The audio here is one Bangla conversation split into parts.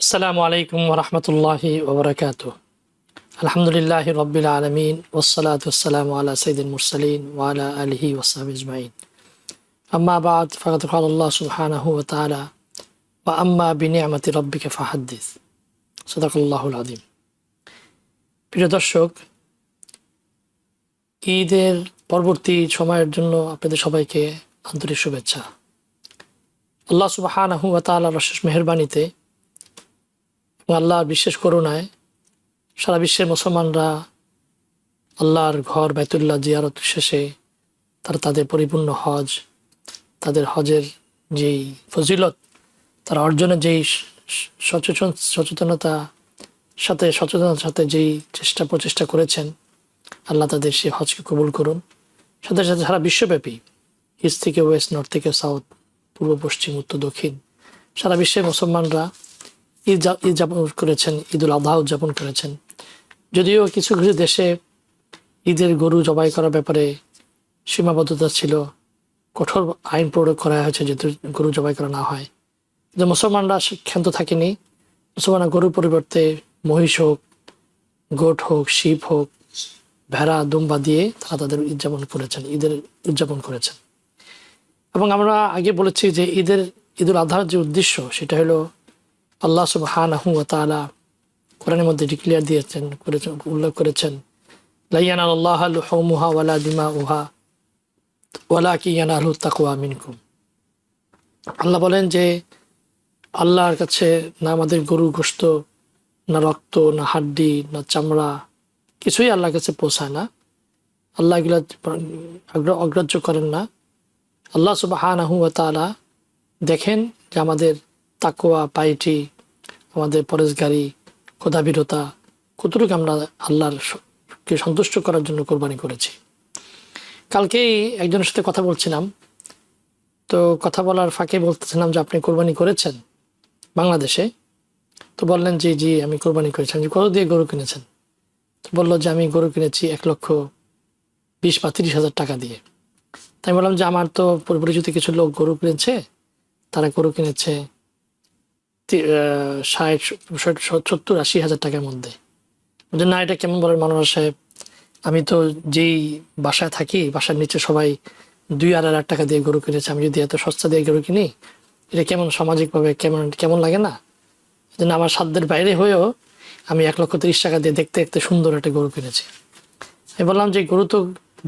আসসালামু আলাইকুম ওরহমতুল্লাহি ওবরাকাতু। আলহামদুলিল্লাহ রব্বিল আলমিন ওসলাত ওসালামু আলা সঈদুল মুরসালিন ওয়ালা আলিহি ওসাহবিহি আজমাইন। আম্মা বাদ ফাকাদ ক্বালা আল্লাহ সুবহানাহু ওয়া তাআলা ওয়া আম্মা বিনিআমাতি রাব্বিকা ফাহাদ্দিস। সাদাকাল্লাহুল আযীম। প্রিয় দর্শক, ঈদের পরবর্তী সময়ের জন্য আপনাদের সবাইকে আন্তরিক শুভেচ্ছা। আল্লাহ সুবহানাহু ওয়া তাআলার অশেষ মেহেরবানিতে এবং আল্লাহর বিশেষ করুণায় সারা বিশ্বের মুসলমানরা আল্লাহর ঘর বাইতুল্লাহ জিয়ারত শেষে তাদের পরিপূর্ণ হজ, তাদের হজের যেই ফজিলত, তারা অর্জনের যেই সচেতনতার সাথে যেই প্রচেষ্টা করেছেন, আল্লাহ তাদের সেই হজকে কবুল করুন। সাথে সাথে সারা বিশ্বব্যাপী, ইস্ট থেকে ওয়েস্ট, নর্থ থেকে সাউথ, পূর্ব পশ্চিম, উত্তর দক্ষিণ, সারা বিশ্বের মুসলমানরা ঈদ উদযাপন করেছেন, ঈদুল আযহা উদযাপন করেছেন। যদিও কিছু কিছু দেশে ঈদের গরু জবাই করার ব্যাপারে সীমাবদ্ধতা ছিল, কঠোর আইন প্রয়োগ করা হয়েছে যাতে গরু জবাই করা না হয়, কিন্তু মুসলমানরা ক্ষান্ত থাকেনি। মুসলমানরা গরুর পরিবর্তে মহিষ হোক, গোট হোক, শিপ হোক, ভেড়া, দুম্বা দিয়ে তারা তাদের ঈদের উদযাপন করেছেন। এবং আমরা আগে বলেছি যে ঈদুল আযহার যে উদ্দেশ্য, সেটা হলো আল্লাহ সুবহানাহু ওয়া তাআলা কোরআনের মধ্যে ডিক্লেয়ার দিয়েছেন, উল্লেখ করেছেন, লা ইয়ানালুল্লাহা লুহুমুহা ওয়ালা দিমাউহা ওয়ালাকিন ইয়ানালুহুত তাকওয়া মিনকুম। আল্লাহ বলেন যে আল্লাহর কাছে না আমাদের গরু গোশত, না রক্ত, না হাড্ডি, না চামড়া, কিছুই আল্লাহর কাছে পৌঁছায় না। আল্লাহ এগুলা অগ্রাহ্য করেন না। আল্লাহ সুবহানাহু ওয়া তাআলা দেখেন যে আমাদের তাকওয়া, পাইটি, আমাদের পরেশগারি, ক্ষুধাবিরতা কতটুকু আমরা আল্লাহরকে সন্তুষ্ট করার জন্য কোরবানি করেছি। কালকেই একজনের সাথে কথা বলছিলাম, তো কথা বলার ফাঁকে বলতেছিলাম যে আপনি কোরবানি করেছেন বাংলাদেশে? তো বললেন যে জি আমি কোরবানি করেছি। যে কত দিয়ে গরু কিনেছেন? তো বললো যে আমি গরু কিনেছি 1,20,000 বা 30,000 টাকা দিয়ে। তাই বললাম যে আমার তো পরিচিত কিছু লোক গরু কিনেছে, তারা গরু কিনেছে 60-70-80,000 টাকার মধ্যে। না, এটা কেমন বলেন মাওলানা সাহেব? আমি তো যেই বাসায় থাকি, বাসার নিচে সবাই 2-2.5 টাকা দিয়ে গরু কিনেছে, আমি যদি এত সস্তা দিয়ে গরু কিনি, এটা কেমন সামাজিকভাবে কেমন লাগে না? আমার সাধ্যের বাইরে হয়েও আমি 1,30,000 টাকা দিয়ে দেখতে দেখতে সুন্দর একটা গরু কিনেছি। আমি বললাম যে গরু তো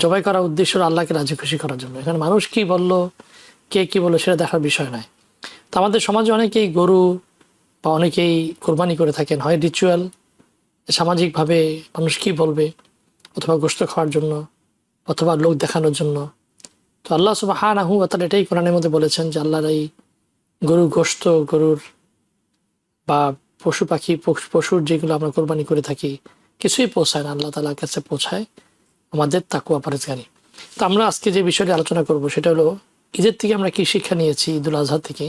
জবাই করার উদ্দেশ্য আল্লাহকে রাজি খুশি করার জন্য। এখানে মানুষ কি বললো, কে কি বললো, সেটা দেখার বিষয় নয়। তো আমাদের সমাজে অনেকেই গরু বা অনেকেই কোরবানি করে থাকেন, হয় রিচুয়াল, সামাজিকভাবে মানুষ কি বলবে, অথবা গোশত খাওয়ার জন্য, অথবা লোক দেখানোর জন্য। তো আল্লাহ সুবহানাহু ওয়া তাআলা এটাই কোরআনের মধ্যে বলেছেন যে আল্লাহর এই গরুর গোশত, গরুর বা পশু পাখি, পশুর যেগুলো আমরা কোরবানি করে থাকি, কিছুই পৌঁছায় না আল্লাহ তাআলার কাছে, পৌঁছায় আমাদের তাকওয়া পরেজগারি। তো আমরা আজকে যে বিষয়টি আলোচনা করব সেটা হলো ঈদের থেকে আমরা কি শিক্ষা নিয়েছি, ঈদুল আজহা থেকে,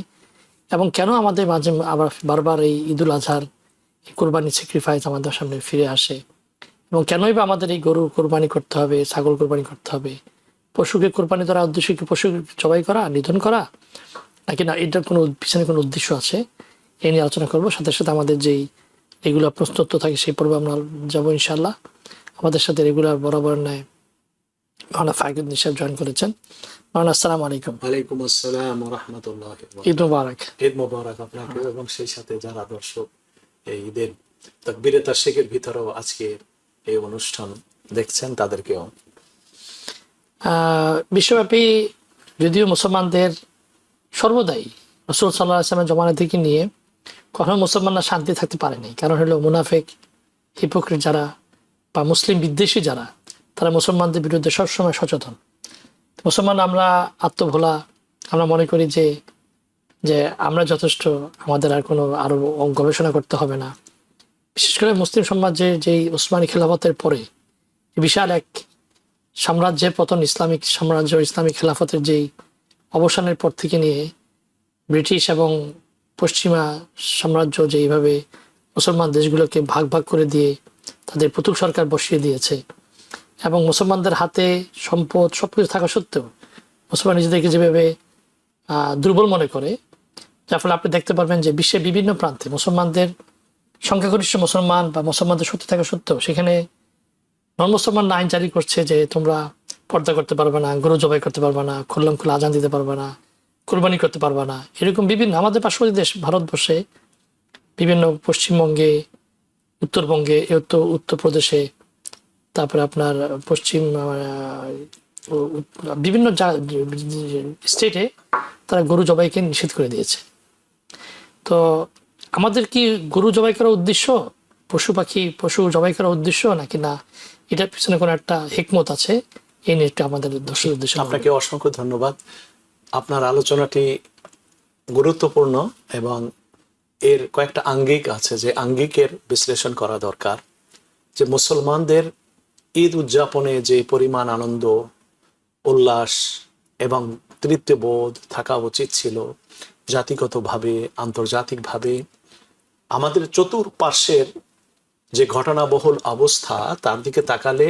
এবং কেন আমাদের মাঝে আবার বারবার এই ঈদুল আজহার কোরবানি স্যাক্রিফাইস আমাদের সামনে ফিরে আসে, এবং কেনই বা আমাদের এই গরু কোরবানি করতে হবে, ছাগল কোরবানি করতে হবে। পশুকে কোরবানি করার উদ্দেশ্য কি পশু জবাই করা, নিধন করা, নাকি না এটার কোনো পিছনে কোনো উদ্দেশ্য আছে? এই নিয়ে আলোচনা করবো। সাথে সাথে আমাদের যেই এগুলো প্রশ্নোত্তর থাকে সেই পর্বে আমরা যাবো ইনশাল্লাহ। আমাদের সাথে রেগুলার বরাবর নেয় মাওলানা ফাকিউদ্দিন সাহেব জয়েন করেছেন। মাওলানা আসসালামু আলাইকুম। ওয়ালাইকুম আসসালাম ওয়া রাহমাতুল্লাহি ওয়া বারাকাতুহু। ঈদ মুবারক। ঈদ মুবারক আপনাকে এবং সেই সাথে যারা দর্শক এই ঈদের তাকবীরে তাশরিকের ভিতরেও আজকে এই অনুষ্ঠান দেখছেন তাদেরকেও। বিশ্বব্যাপী যদিও মুসলমানদের সর্বদাই রাসূল সাল্লাল্লাহু আলাইহি ওয়াসাল্লামের জমানা থেকে নিয়ে কখনো মুসলমানরা শান্তি থাকতে পারেনি। কারণ হলো মুনাফিক, হিপোক্রিট যারা বা মুসলিম বিদ্বেষী যারা, তারা মুসলমানদের বিরুদ্ধে সবসময় সচেতন। মুসলমান আমরা আত্মভোলা, আমরা মনে করি যে আমরা যথেষ্ট, আমাদের আর কোনো আরো গবেষণা করতে হবে না। বিশেষ করে মুসলিম সমাজে যেই ওসমানী খেলাফতের পরে বিশাল এক সাম্রাজ্যের পতন, ইসলামিক সাম্রাজ্য, ইসলামিক খেলাফতের যেই অবসানের পর থেকে নিয়ে ব্রিটিশ এবং পশ্চিমা সাম্রাজ্য যেইভাবে মুসলমান দেশগুলোকে ভাগ ভাগ করে দিয়ে তাদের পুতুল সরকার বসিয়ে দিয়েছে, এবং মুসলমানদের হাতে সম্পদ সবকিছু থাকা সত্ত্বেও মুসলমান নিজেদেরকে যেভাবে দুর্বল মনে করে, যার ফলে আপনি দেখতে পারবেন যে বিশ্বের বিভিন্ন প্রান্তে মুসলমানদের সংখ্যাগরিষ্ঠ মুসলমান বা মুসলমানদের সত্যি থাকা সত্ত্বেও সেখানে নন মুসলমান আইন জারি করছে যে তোমরা পর্দা করতে পারবে না, গরু জবাই করতে পারবে না, খুল্লাম খুল্লা আজান দিতে পারবে না, কোরবানি করতে পারবে না। এরকম বিভিন্ন আমাদের পার্শ্ববর্তী দেশ ভারতবর্ষে বিভিন্ন পশ্চিমবঙ্গে, উত্তরবঙ্গে, উত্তরপ্রদেশে, তারপরে আপনার পশ্চিম বিভিন্ন স্টেটে তারা গরু জবাইকে নিষেধ করে দিয়েছে। তো আমাদের কি গরু জবাই করার উদ্দেশ্য, পশু জবাই করার উদ্দেশ্য নাকি না এটার পিছনে কোনো একটা হিকমত আছে, এই নিয়ে একটু আমাদের দর্শক উদ্দেশ্য। আপনাকে অসংখ্য ধন্যবাদ। আপনার আলোচনাটি গুরুত্বপূর্ণ এবং এর কয়েকটা আঙ্গিক আছে যে আঙ্গিকের বিশ্লেষণ করা দরকার। যে মুসলমানদের ঈদ উদযাপনে যে পরিমাণ আনন্দ, উল্লাস এবং তৃপ্তিবোধ থাকা উচিত ছিল জাতিগতভাবে, আন্তর্জাতিকভাবে, আমাদের চতুর্পার্শ্বের যে ঘটনাবহুল অবস্থা তার দিকে তাকালে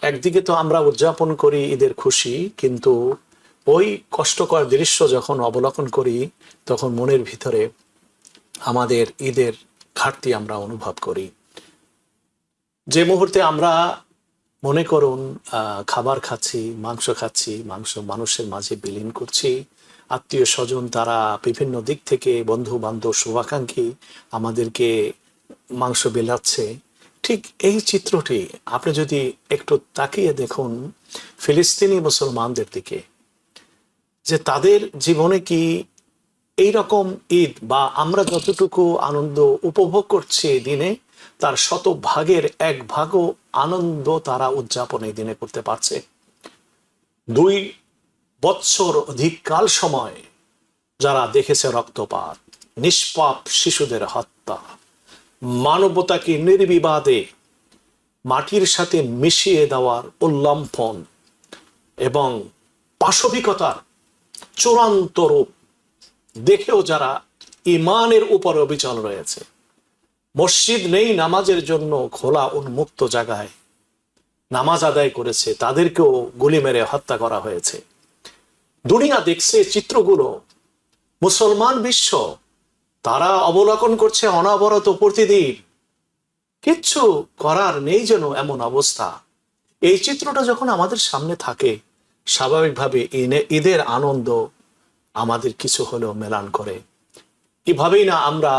একদিকে তো আমরা উদযাপন করি ঈদের খুশি, কিন্তু ওই কষ্টকর দৃশ্য যখন অবলোকন করি তখন মনের ভিতরে আমাদের ঈদের ঘাটতি আমরা অনুভব করি। যে মুহূর্তে আমরা মনে করুন খাবার খাচ্ছি, মাংস খাচ্ছি, মাংস মানুষের মাঝে বিলীন করছি, আত্মীয় স্বজন তারা বিভিন্ন দিক থেকে, বন্ধু বান্ধব, শুভাকাঙ্ক্ষী আমাদেরকে মাংস বিলাচ্ছে, ঠিক এই চিত্রটি আপনি যদি একটু তাকিয়ে দেখুন ফিলিস্তিনি মুসলমানদের দিকে, যে তাদের জীবনে কি এই রকম ঈদ বা আমরা যতটুকু আনন্দ উপভোগ করছি এই দিনে তার শতভাগের 1 ভাগও আনন্দ তারা উদযাপন এই দিনে করতে পারছে। 2 বৎসর অধিক কাল সময় যারা দেখেছে রক্তপাত, নিষ্পাপ শিশুদের হত্যা, মানবতাকে নির্বিবাদে মাটির সাথে মিশিয়ে দেওয়ার উল্লম্ফন এবং পাশবিকতার চূড়ান্ত রূপ দেখেও যারা ইমানের উপর অবিচল রয়েছে, মসজিদ নেই নামাজের জন্য খোলা উন্মুক্ত জায়গায় নামাজ আদায় করেছে, তাদেরকেও গুলি মেরে হত্যা করা হয়েছে। দুনিয়া দেখছে চিত্রগুলো, মুসলমান বিশ্ব তারা অবলোকন করছে অনবরত প্রতিদিন, কিচ্ছু করার নেই যেন এমন অবস্থা। এই চিত্রটা যখন আমাদের সামনে থাকে স্বাভাবিকভাবে ঈদের আনন্দ আমাদের কিছু হলেও মেলান করে। কিভাবেই না আমরা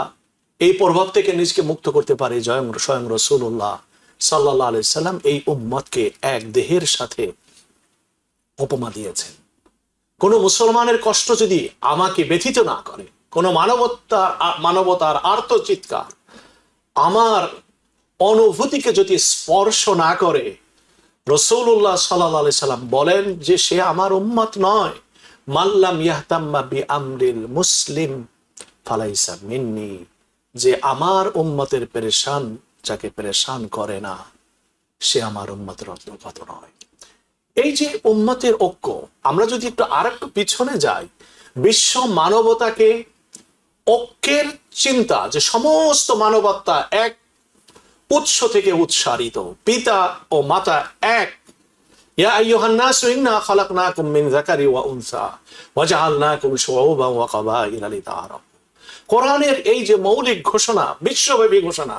এই প্রভাব থেকে নিজকে মুক্ত করতে পারি। স্বয়ং রাসূলুল্লাহ সাল্লাল্লাহু আলাইহি সাল্লাম এই উম্মতকে এক দেহের সাথে উপমা দিয়েছেন। কোন মুসলমানের কষ্ট যদি আমাকে ব্যথিত না করে, কোন মানবতার আর্তচিৎকার আমার অনুভূতিকে যদি স্পর্শ না করে, রাসূলুল্লাহ সাল্লাল্লাহু আলাইহি সাল্লাম বলেন যে সে আমার উম্মত নয়। মাল্লাম ইয়াহতাম্মা বিআমরিল মুসলিম ফালাইসা মিন্নি, যে আমার উম্মতের পেরেশান, যাকে পেরেশান করে না সে আমার উম্মতের অন্তর্গত নয়। এই যে উম্মতের ঐক্য, আমরা যদি একটু আরেকটু পিছনে যাই, বিশ্ব মানবতাকে ঐক্যের চিন্তা, যে সমস্ত মানবতা এক উৎস থেকে উৎসারিত, পিতা ও মাতা এক। ইয়া আইয়ুহান নাসু ইন্না খালাকনাকুম মিন যাকারি ওয়া উনসা ওয়া জাআলনাকুম শুউবান ওয়া কাবাইলা লিতাআরাফু। কোরআনের এই যে মৌলিক ঘোষণা, বিশ্বব্যাপী ঘোষণা,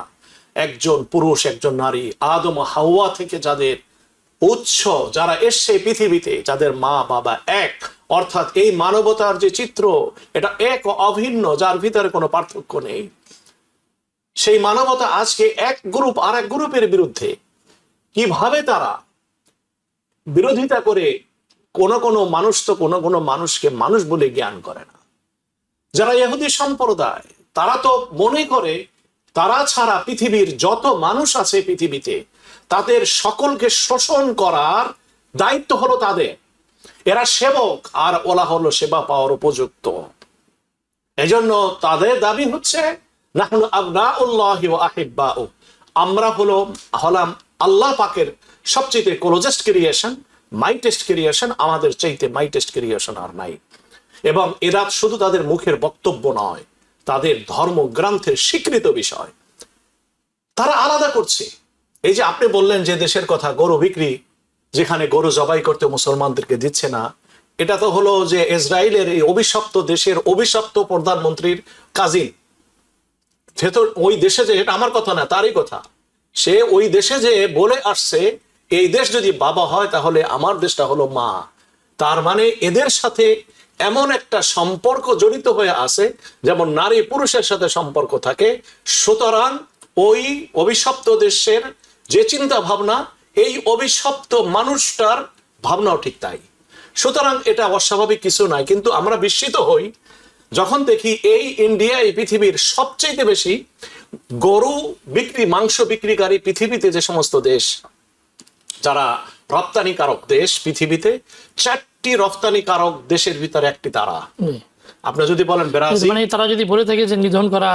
একজন পুরুষ একজন নারী, আদম হাওয়া থেকে যাদের উৎস, যারা এসছে পৃথিবীতে, যাদের মা বাবা এক, অর্থাৎ এই মানবতার যে চিত্র এটা এক ও অভিন্ন, যার ভিতরে কোনো পার্থক্য নেই। সেই মানবতা আজকে এক গ্রুপ আর এক গ্রুপের বিরুদ্ধে কিভাবে তারা বিরোধিতা করে, কোন মানুষ তো কোন মানুষকে মানুষ বলে জ্ঞান করে না। যারা ইহুদি সম্প্রদায় তারা তো মনে করে তারা ছাড়া পৃথিবীর যত মানুষ আছে পৃথিবীতে তাদের সকলকে শোষণ করার দায়িত্ব হলো তাদের। এরা সেবক আর ওলা হলো সেবা পাওয়ার উপযুক্ত। এজন্য তাদের দাবি হচ্ছে নাহনু আবনাউল্লাহি ওয়া আহিব্বাউ, আমরা হলাম আল্লাহ পাকের সবচেয়ে ক্লোজেস্ট ক্রিয়েশন, মাইটেস্ট ক্রিয়েশন, আমাদের চাইতে মাইটেস্ট ক্রিয়েশন আর নাই। এবং এরা শুধু তাদের মুখের বক্তব্য নয়, তাদের ধর্মগ্রন্থের স্বীকৃত বিষয় তারা আলাদা করছে। এই যে আপনি বললেন যে দেশের কথা, গরু বিক্রি, যেখানে গরু জবাই করতে মুসলমানদেরকে দিচ্ছে না, এটা তো হলো যে ইসরায়েলের এই অভিশপ্ত দেশের অভিশপ্ত প্রধানমন্ত্রীর কাজিন। সে তো ওই দেশে যে, এটা আমার কথা না, তারই কথা, সে ওই দেশে যে বলে আসছে এই দেশ যদি বাবা হয় তাহলে আমার দেশটা হলো মা। তার মানে এদের সাথে এমন একটা সম্পর্ক জড়িত হয়ে আছে যেমন নারী পুরুষের সাথে সম্পর্ক থাকে। সুতরাং ওই অভিশপ্ত দেশের যে চিন্তা ভাবনা, এই অভিশপ্ত মানুষটার ভাবনাও ঠিক তাই। সুতরাং এটা অস্বাভাবিক কিছু নাই। কিন্তু আমরা বিস্মিত হই যখন দেখি এই ইন্ডিয়া, এই পৃথিবীর সবচেয়ে বেশি গরু বিক্রি, মাংস বিক্রিকারী পৃথিবীতে যে সমস্ত দেশ, যারা রপ্তানিকারক দেশ পৃথিবীতে, 4টি রপ্তানিকারক দেশের ভিতরে একটি তারা। আপনি যদি বলেন ব্রাজিল, মানে তারা যদি বলে থাকে যে নিধন করা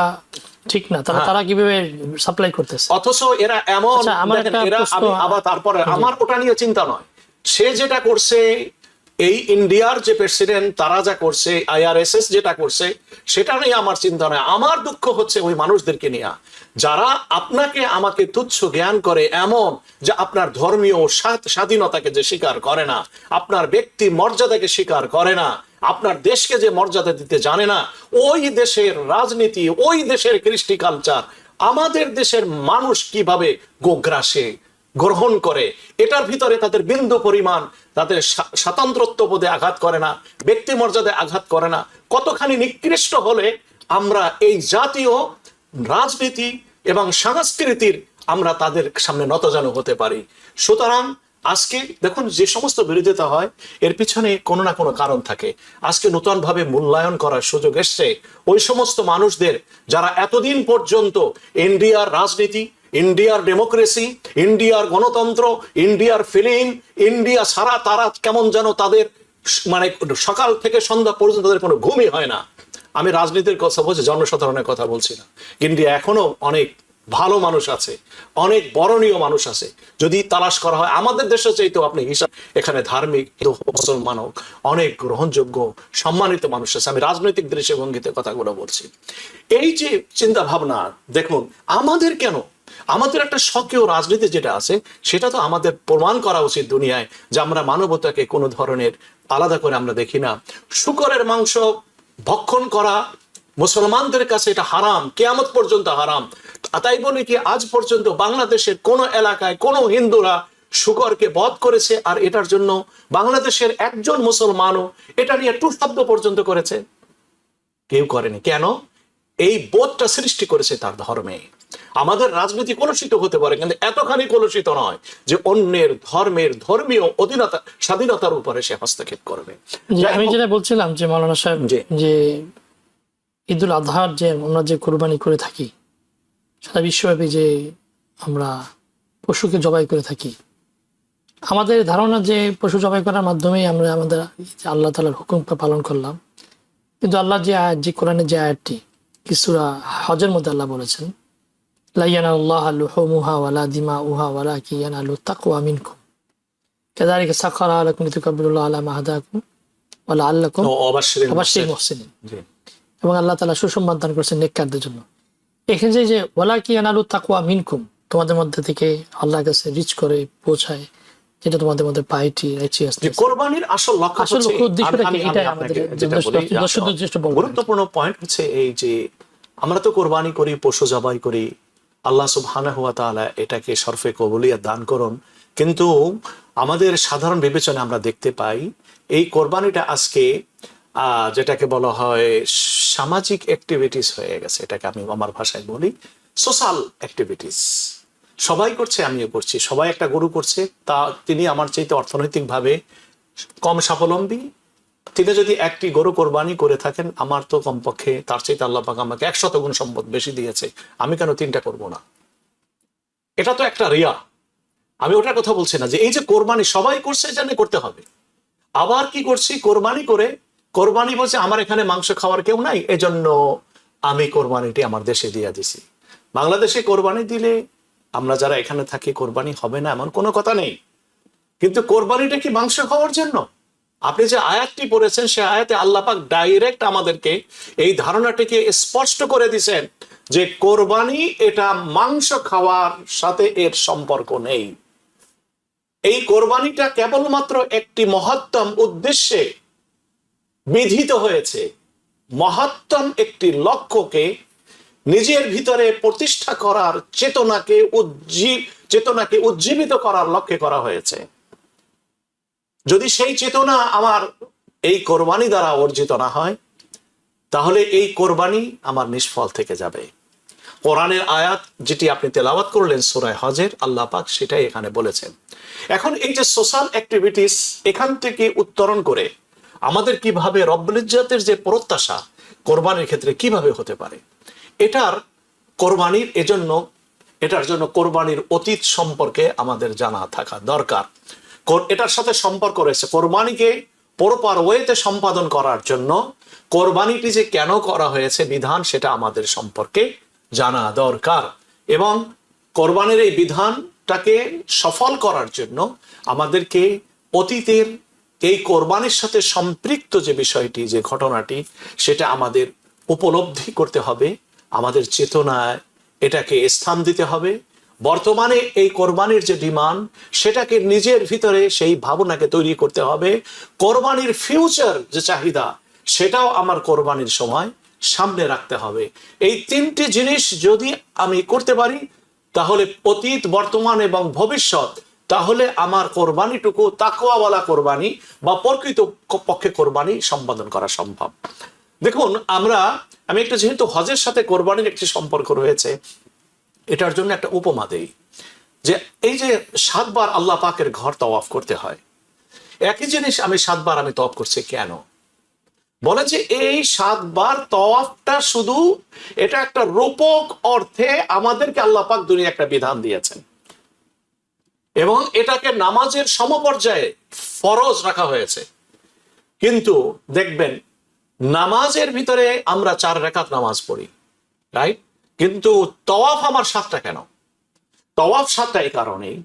ঠিক না, তারা কিভাবে সাপ্লাই করতেছে? অথচ এরা এমন, আবার তারপরে আমার ওটা নিয়ে চিন্তা নয়, সে যেটা করছে, এই ইন্ডিয়ার যে প্রেসিডেন্ট তারা যা করছে, IRSS যেটা করছে, সেটা নিয়ে আমার চিন্তা নয়। আমার দুঃখ হচ্ছে ওই মানুষদেরকে নিয়ে যারা আপনাকে আমাকে তুচ্ছ জ্ঞান করে, এমন যে আপনার ধর্মীয় স্বাধীনতাকে যে স্বীকার করে না, আপনার ব্যক্তি মর্যাদাকে স্বীকার করে না, আপনার দেশকে যে মর্যাদা দিতে জানে না, ওই দেশের রাজনীতি, ওই দেশের কৃষ্টি কালচার আমাদের দেশের মানুষ কিভাবে গোগ্রাসে গ্রহণ করে, এটার ভিতরে তাদের বিন্দু পরিমাণ তাদের স্বাতন্ত্রত্ববোধে আঘাত করে না, ব্যক্তি মর্যাদায় আঘাত করে না। কতখানি নিকৃষ্ট হলে আমরা এই জাতীয় রাজনীতি এবং সংস্কৃতির আমরা তাদের সামনে নতজানু হতে পারি। সুতরাং আজকে দেখুন, যে সমস্ত বিরোধিতা হয় এর পিছনে কোনো না কোনো কারণ থাকে। আজকে নতুনভাবে মূল্যায়ন করার সুযোগ এসছে ওই সমস্ত মানুষদের যারা এতদিন পর্যন্ত ইন্ডিয়ার রাজনীতি, ইন্ডিয়ার ডেমোক্রেসি, ইন্ডিয়ার গণতন্ত্র, ইন্ডিয়ার ফিল্ম, ইন্ডিয়া সারা, তারা কেমন যেন তাদের মানে সকাল থেকে সন্ধ্যা পর্যন্ত তাদের কোনো ঘুমই হয় না। আমি রাজনীতির কথা বলছি, জনসাধারণের কথা বলছি না। ইন্ডিয়া এখনো অনেক ভালো মানুষ আছে, অনেক বরণীয় মানুষ আছে। যদি তালাশ করা হয় আমাদের দেশে চাইতেও আপনি হিসাব, এখানে ধার্মিক, মুসলমান হোক, অনেক গ্রহণযোগ্য সম্মানিত মানুষ আছে। আমি রাজনৈতিক দৃষ্টিভঙ্গিতে কথাগুলো বলছি। এই যে চিন্তা ভাবনা, দেখুন আমাদের কেন, আমাদের একটা স্বকীয় রাজনীতি যেটা আছে, সেটা তো আমাদের প্রমাণ করা উচিত দুনিয়ায় যে আমরা মানবতাকে কোনো ধরনের আলাদা করে আমরা দেখি না। শূকরের মাংস ভক্ষণ করা মুসলমানদের কাছে এটা হারাম, কিয়ামত পর্যন্ত হারাম। তাই বলে কি আজ পর্যন্ত বাংলাদেশের কোন এলাকায় কোন হিন্দুরা শূকরকে বধ করেছে আর এটার জন্য বাংলাদেশের একজন মুসলমানও এটা নিয়ে টু শব্দ পর্যন্ত করেছে? কেউ করেনি। কেন? এই বোধটা সৃষ্টি করেছে তার ধর্মে। আমাদের রাজনীতি কলুষিত হতে পারে, কিন্তু এতখানি কলুষিত নয় যে অন্যের ধর্মের ধর্মীয় অধীনতা, স্বাধীনতার উপরে সে হস্তক্ষেপ করবে। আমি যেটা বলছিলাম যে মাওলানা সাহেব, যে ঈদুল আজহার যে আমরা যে কোরবানি করে থাকি, সারা বিশ্বব্যাপী যে আমরা পশুকে জবাই করে থাকি, আমাদের ধারণা যে পশু জবাই করার মাধ্যমে আমরা আমাদের আল্লাহ তাআলার হুকুমকে পালন করলাম। কিন্তু আল্লাহ যে আয়াত, যে কোরআনের যে আয়াতটি সূরা হজের মধ্যে আল্লাহ বলেছেন, লা ইয়ানালুল্লাহু লুহুমুহা ওয়ালা দিমাউহা ওয়ালাকিন ইয়ানালুত তাকওয়া মিনকুম কাযালিকা সাখারা লাকুম লিতুকাব্বিরুল্লাহ আলা মা হাদাকুম ওয়া লাআল্লাকুম তাশকুরুন মুহসিনিন। এবং আল্লাহ তাআলা সুসংবাদ দান করেছেন নেককারদের জন্য। এখানে যে ওয়ালাকিন ইয়ানালুত তাকওয়া মিনকুম, তোমাদের মধ্যে থেকে আল্লাহর কাছে রিচ করে পৌঁছায় যেটা তোমাদের মধ্যে পাইটি রাইচিয়াস। কোরবানির আসল লক্ষ্য গুরুত্বপূর্ণ পয়েন্ট হচ্ছে এই যে আমরা তো কোরবানি করি, পশু জবাই করি, আল্লাহ সুবহানাহু ওয়া তাআলা এটাকে শরফে কবুলিয়ত দান করুন। কিন্তু আমাদের সাধারণ বিবেচনা আমরা দেখতে পাই এই কোরবানিটা আজকে যেটাকে বলা হয় সামাজিক অ্যাক্টিভিটিস হয়ে গেছে। এটাকে আমি আমার ভাষায় বলি সোশ্যাল অ্যাক্টিভিটিস। সবাই করছে, আমিও করছি, সবাই একটা গরু করছে, তা তিনি আমার চাইতে অর্থনৈতিকভাবে কম স্বাবলম্বী। তিনি যদি একটি গরু কোরবানি করে থাকেন, আমার তো কমপক্ষে তার চাইতে আল্লাহ পাক আমাকে 100 গুণ সম্পদ বেশি দিয়েছে, আমি কেন 3টা করব না? এটা তো একটা রিয়া। আমি ওটার কথা বলছি না। যে এই যে কোরবানি সবাই করছে, জানে করতে হবে। আবার কি করছি, কোরবানি করে, কোরবানি বলছে আমার এখানে মাংস খাওয়ার কেউ নাই, এজন্য আমি কোরবানিটি আমার দেশে দিয়ে দিছি। বাংলাদেশে কোরবানি দিলে আমরা যারা এখানে থাকি কোরবানি হবে না এমন কোনো কথা নেই। কিন্তু কোরবানিটা কি মাংস খাওয়ার জন্য? আপনি যে আয়াতটি পড়েছেন সে আয়াতে আল্লাহ পাক ডাইরেক্ট আমাদেরকে এই ধারণাটিকে স্পষ্ট করে দিয়েছেন যে কোরবানি এটা মাংস খাওয়ার সাথে এর সম্পর্ক নেই। এই কোরবানিটা কেবলমাত্র একটি মহত্তম উদ্দেশ্যে বিধিত হয়েছে মহত্তম একটি লক্ষ্যকে নিজের ভিতরে প্রতিষ্ঠা করার চেতনাকে উজ্জীবিত করার লক্ষ্যে করা হয়েছে। যদি সেই চেতনা আমার এই কোরবানি দ্বারা অর্জিত না হয়, তাহলে এই কোরবানি আমার নিষ্ফল থেকে যাবে। কোরআনের আয়াত যেটি আপনি তেলাওয়াত করলেন সূরা হজের, আল্লাহ পাক সেটাই এখানে বলেছেন। এখন এই যে সোশ্যাল অ্যাক্টিভিটিস, এখান থেকে উত্তরণ করে আমাদের কিভাবে রব্বুল ইজ্জতের যে প্রত্যাশা কোরবানির ক্ষেত্রে কিভাবে হতে পারে, এটার জন্য কোরবানির অতীত সম্পর্কে আমাদের জানা থাকা দরকার। এটার সাথে সম্পর্ক রয়েছে কোরবানিকে প্রপার ওয়েতে সম্পাদন করার জন্য কোরবানিটি যে কেন করা হয়েছে বিধান, সেটা আমাদের সম্পর্কে জানা দরকার। এবং কোরবানির এই বিধানটাকে সফল করার জন্য আমাদেরকে অতীতের এই কোরবানির সাথে সম্পৃক্ত যে বিষয়টি, যে ঘটনাটি, সেটা আমাদের উপলব্ধি করতে হবে, আমাদের চেতনায় এটাকে স্থান দিতে হবে। বর্তমানে এই কোরবানির যে ডিমান্ড, সেটাকে নিজের ভিতরে সেই ভাবনাকে তৈরি করতে হবে। কোরবানির ফিউচার যে চাহিদা, সেটাও আমার কোরবানির সময় সামনে রাখতে হবে। এই তিনটি জিনিস যদি আমি করতে পারি, তাহলে অতীত, বর্তমান এবং ভবিষ্যৎ, তাহলে আমার কোরবানিটুকু তাকওয়াওয়ালা কোরবানি বা প্রকৃত পক্ষে কোরবানি সম্পাদন করা সম্ভব। দেখুন, আমি একটা, যেহেতু হজের সাথে কোরবানির একটি সম্পর্ক রয়েছে, এটার জন্য একটা উপমা দেই। যে এই যে 7 বার আল্লাহ পাকের ঘর তওয়াফ করতে হয়, একই জিনিস আমি 7 বার আমি তওয়াফ করছি কেন? বলে যে এই 7 বার তওয়াফটা শুধু এটা একটা রূপক অর্থে আমাদেরকে আল্লাহ পাক দুনিয়া একটা বিধান দিয়েছেন, এবং এটাকে নামাজের সমপর্যায়ে ফরজ রাখা হয়েছে। কিন্তু দেখবেন, নামাজের ভিতরে আমরা 4 রাকাত নামাজ পড়ি, রাইট? কিন্তু তওয়াফ আমার 7টা কেন? তওয়াফ 7টা এই কারণেই,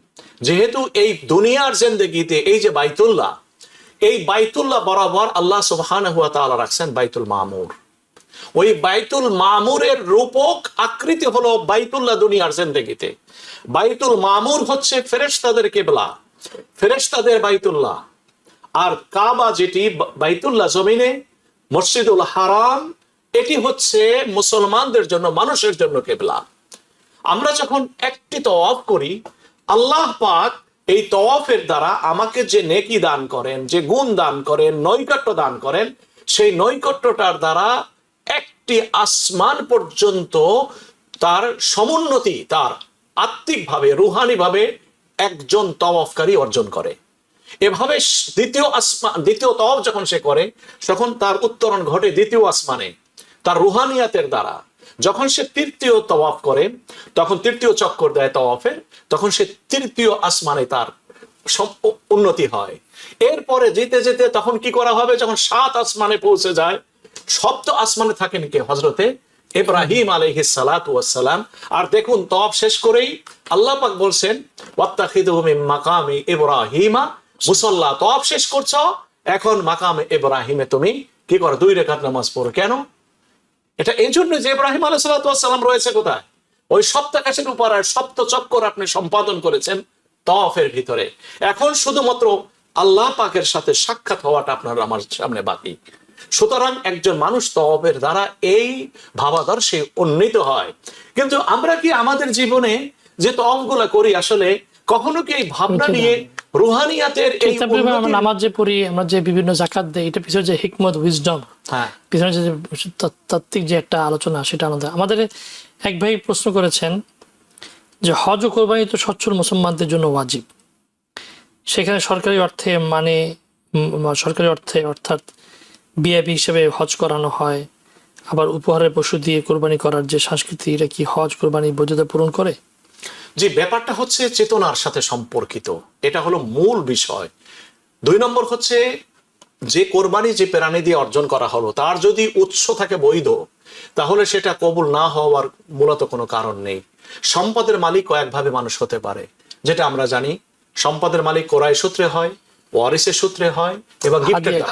যেহেতু এই দুনিয়ার জিন্দেগিতে এই যে বাইতুল্লাহ, এই বাইতুল্লাহ বরাবর আল্লাহ সুবহানাহু ওয়া তাআলা রাখছেন বাইতুল মামুর। ওই বাইতুল মামুরের রূপক আকৃতি হলো বাইতুল্লাহ দুনিয়ার জিন্দেগিতে। বাইতুল মামুর হচ্ছে ফেরেশতাদের কিবলা, ফেরেশতাদের বাইতুল্লাহ। আর কাবা যেটি বাইতুল্লাহ জমিনে, মসজিদুল হারাম, এটি হচ্ছে মুসলমানদের জন্য, মানুষের জন্য কিবলা। আমরা যখন একটি তওয়াফ করি, আল্লাহ পাক এই তওয়াফের দ্বারা আমাকে যে নেকি দান করেন, যে গুণ দান করেন, নৈকট্য দান করেন, সেই নৈকট্যটার দ্বারা একটি আসমান পর্যন্ত তার সমুন্নতি, তার আত্মিকভাবে, রুহানিভাবে একজন তওয়াফকারী অর্জন করে। এভাবে দ্বিতীয় তওয়াফ যখন সে করে, তখন তার উত্তরণ ঘটে দ্বিতীয় আসমানে তার রুহানিয়াতের দ্বারা। যখন সে তৃতীয় তওয়াফ করে, তখন তৃতীয় চক্কর দেয় তওয়াফের, তখন সে তৃতীয় আসমানে তার উন্নতি হয়। এরপরে যেতে যেতে তখন কি করা হবে? যখন 7 আসমানে পৌঁছে যায়, 7ম আসমানে থাকেন কে? হযরতে ইব্রাহিম আলাইহিস সালাতু ওয়াস সালাম। আর দেখুন, তওয়াফ শেষ করেই আল্লাহ পাক বলছেন, ওয়াত্তাখিযু মিন মাকামি ইব্রাহিমা মুসাল্লা। তওয়াফ শেষ করছো, এখন মাকামে ইব্রাহিমে তুমি কি করো? 2 রাকাত নামাজ পড়ো। কেন? এটা এই জন্য যে ইব্রাহিম আলাইহিস সালাতু ওয়াস সালাম রয়েছে কোথায়? ওই সপ্তাকাশের উপর আর 7 চক্কর আপনি সম্পাদন করেছেন তওয়াফের ভিতরে। এখন শুধুমাত্র আল্লাহ পাকের সাথে সাক্ষাৎ হওয়াটা আপনার আমার সামনে বাকি। সুতরাং একজন মানুষ তওয়াফের দ্বারা এই ভাবাদর্শে উন্নীত হয়। কিন্তু আমরা কি আমাদের জীবনে যে তওয়াফগুলো করি, আসলে কখনো কি এই ভাবনা নিয়ে রুহানিয়াতের এই নামাজ যে পড়ি, আমরা যে বিভিন্ন যাকাত দেই, এটা পিছনে যে হিকমত, উইজডম, পিছনে যে তাত্ত্বিক যে একটা আলোচনা, সেটা আমাদের এক ভাই প্রশ্ন করেছেন যে হজ ও কোরবানি তো সচ্ছল মুসলমানদের জন্য ওয়াজিব, সেখানে সরকারি অর্থে অর্থাৎ বিআইপি হিসেবে হজ করানো হয়, আবার উপহারের পশু দিয়ে কোরবানি করার যে সংস্কৃতি, এটা কি হজ কোরবানি বৈধতা পূরণ করে? যে ব্যাপারটা হচ্ছে চেতনার সাথে সম্পর্কিত, এটা হলো মূল বিষয়। 2 নম্বর হচ্ছে যে কোরবানি যে প্রাণী দিয়ে অর্জন করা হলো, তার যদি উৎস থাকে বৈধ, তাহলে সেটা কবুল না হওয়ার মূলত কোনো কারণ নেই। সম্পদের মালিক কয়েকভাবে মানুষ হতে পারে, যেটা আমরা জানি। সম্পদের মালিক কোরআন সূত্রে হয়, ওয়ারিসের সূত্রে হয়, এবং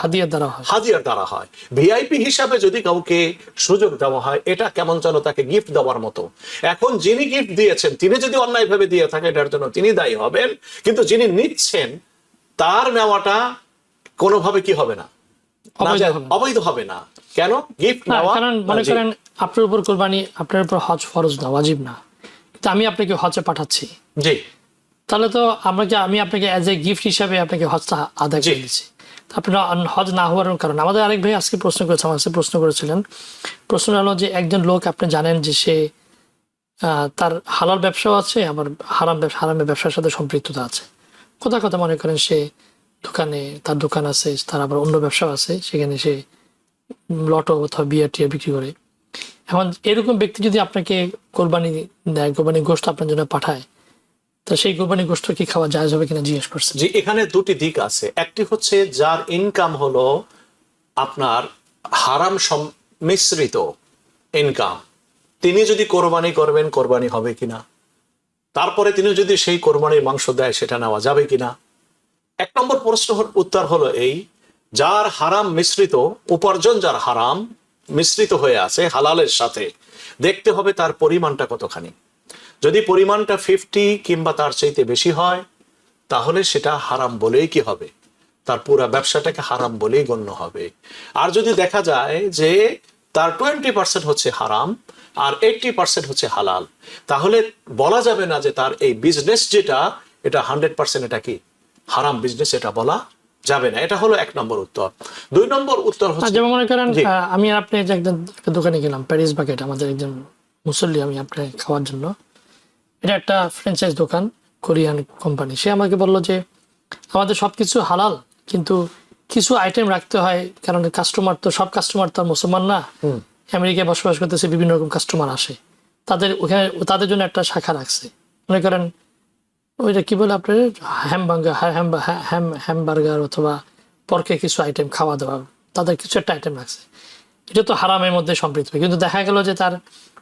হাদিয়ার দ্বারা হয়। ভিআইপি হিসাবে যদি কাউকে সুযোগ দেওয়া হয়, এটা কেমন যেন তাকে গিফট দেওয়ার মতো। এখন যিনি গিফট দিয়েছেন, তিনি যদি অন্যায়ভাবে দিয়ে থাকে, এটার জন্য তিনি দায়ী হবেন। কিন্তু যিনি নিচ্ছেন, তার নেওয়াটা কোনোভাবে কি হবে না, অবৈধ হবে না। কেন? গিফট না, নেওয়া, কারণ মনে করেন আপনার উপর কোরবানি, আপনার উপর হজ ফরজ না, ওয়াজিব না, কিন্তু আমি আপনাকে হজে পাঠাচ্ছি, জি তাহলে তো আমি আপনাকে অ্যাজ এ গিফট হিসাবে আপনাকে হজটা আদায় করে দিচ্ছি। আপনার হজ না হওয়ার কারণে আমাদের আরেক ভাই আজকে প্রশ্ন করেছে, আমার কাছে প্রশ্ন করেছিলেন। প্রশ্ন হলো যে একজন লোক আপনি জানেন যে সে তার হালাল ব্যবসাও আছে, আবার হারামের ব্যবসার সাথে সম্পৃক্ততা আছে। কথা কথা মনে করেন সে তার দোকান আছে, তার আবার অন্য ব্যবসাও আছে, সেখানে সে লটো অথবা বিয়ার টিয়ার বিক্রি করে। এখন এরকম ব্যক্তি যদি আপনাকে কোরবানি দেয়, কোরবানি গোশত আপনার জন্য পাঠায়, তো সেই কোরবানি গোশত কি খাওয়া জায়েজ হবে কিনা জিজ্ঞেস করছে। জি, এখানে দুটি দিক আছে। একটি হচ্ছে যার ইনকাম হলো আপনার হারাম মিশ্রিত ইনকাম, তিনি যদি কোরবানি করবেন, কোরবানি হবে কিনা। তারপরে তিনি যদি সেই কোরবানির মাংস দেয়, সেটা নেওয়া যাবে কিনা। এক নম্বর প্রশ্ন উত্তর হলো এই, যার হারাম মিশ্রিত উপার্জন, যার হারাম মিশ্রিত হয়ে আছে হালালের সাথে, দেখতে হবে তার পরিমাণটা কতখানি। যদি পরিমাণটা 50 কিংবা তার চাইতে বেশি হয়, তাহলে সেটা হারাম বলেই কি হবে, তার পুরা ব্যবসাটাকে হারাম বলেই গণ্য হবে। আর যদি দেখা যায় যে তার 20% হচ্ছে হারাম আর 80% হচ্ছে হালাল, তাহলে বলা যাবে না যে তার এই বিজনেস যেটা, এটা 100% এটা কি হারাম বিজনেস, এটা বলা যাবে না। এটা হলো এক নম্বর উত্তর। দুই নম্বর উত্তর হচ্ছে, যেমন মনে করেন আমি আপনি যে একটা দোকানে গেলাম, প্যারিস বাকেট, আমাদের একজন মুসল্লি, আমি আপনাকে খাওয়ার জন্য, এটা একটা ফ্র্যাঞ্চাইজ দোকান, কোরিয়ান কোম্পানি। সে আমাকে বললো যে আমাদের সবকিছু হালাল, কিন্তু কিছু আইটেম রাখতে হয়, কারণ কাস্টমার তো, সব কাস্টমার তো আর মুসলমান না, আমেরিকায় বসবাস করতেছে, বিভিন্ন রকম কাস্টমার আসে, ওখানে তাদের জন্য একটা শাখা রাখছে। মনে করেন ওইটা কি বলে আপনার হ্যামবার্গার অথবা পর্কে কিছু আইটেম খাওয়া দাওয়া, তাদের কিছু একটা আইটেম রাখছে। এটা তো হারামের মধ্যে সম্পৃক্ত, কিন্তু দেখা গেল যে তার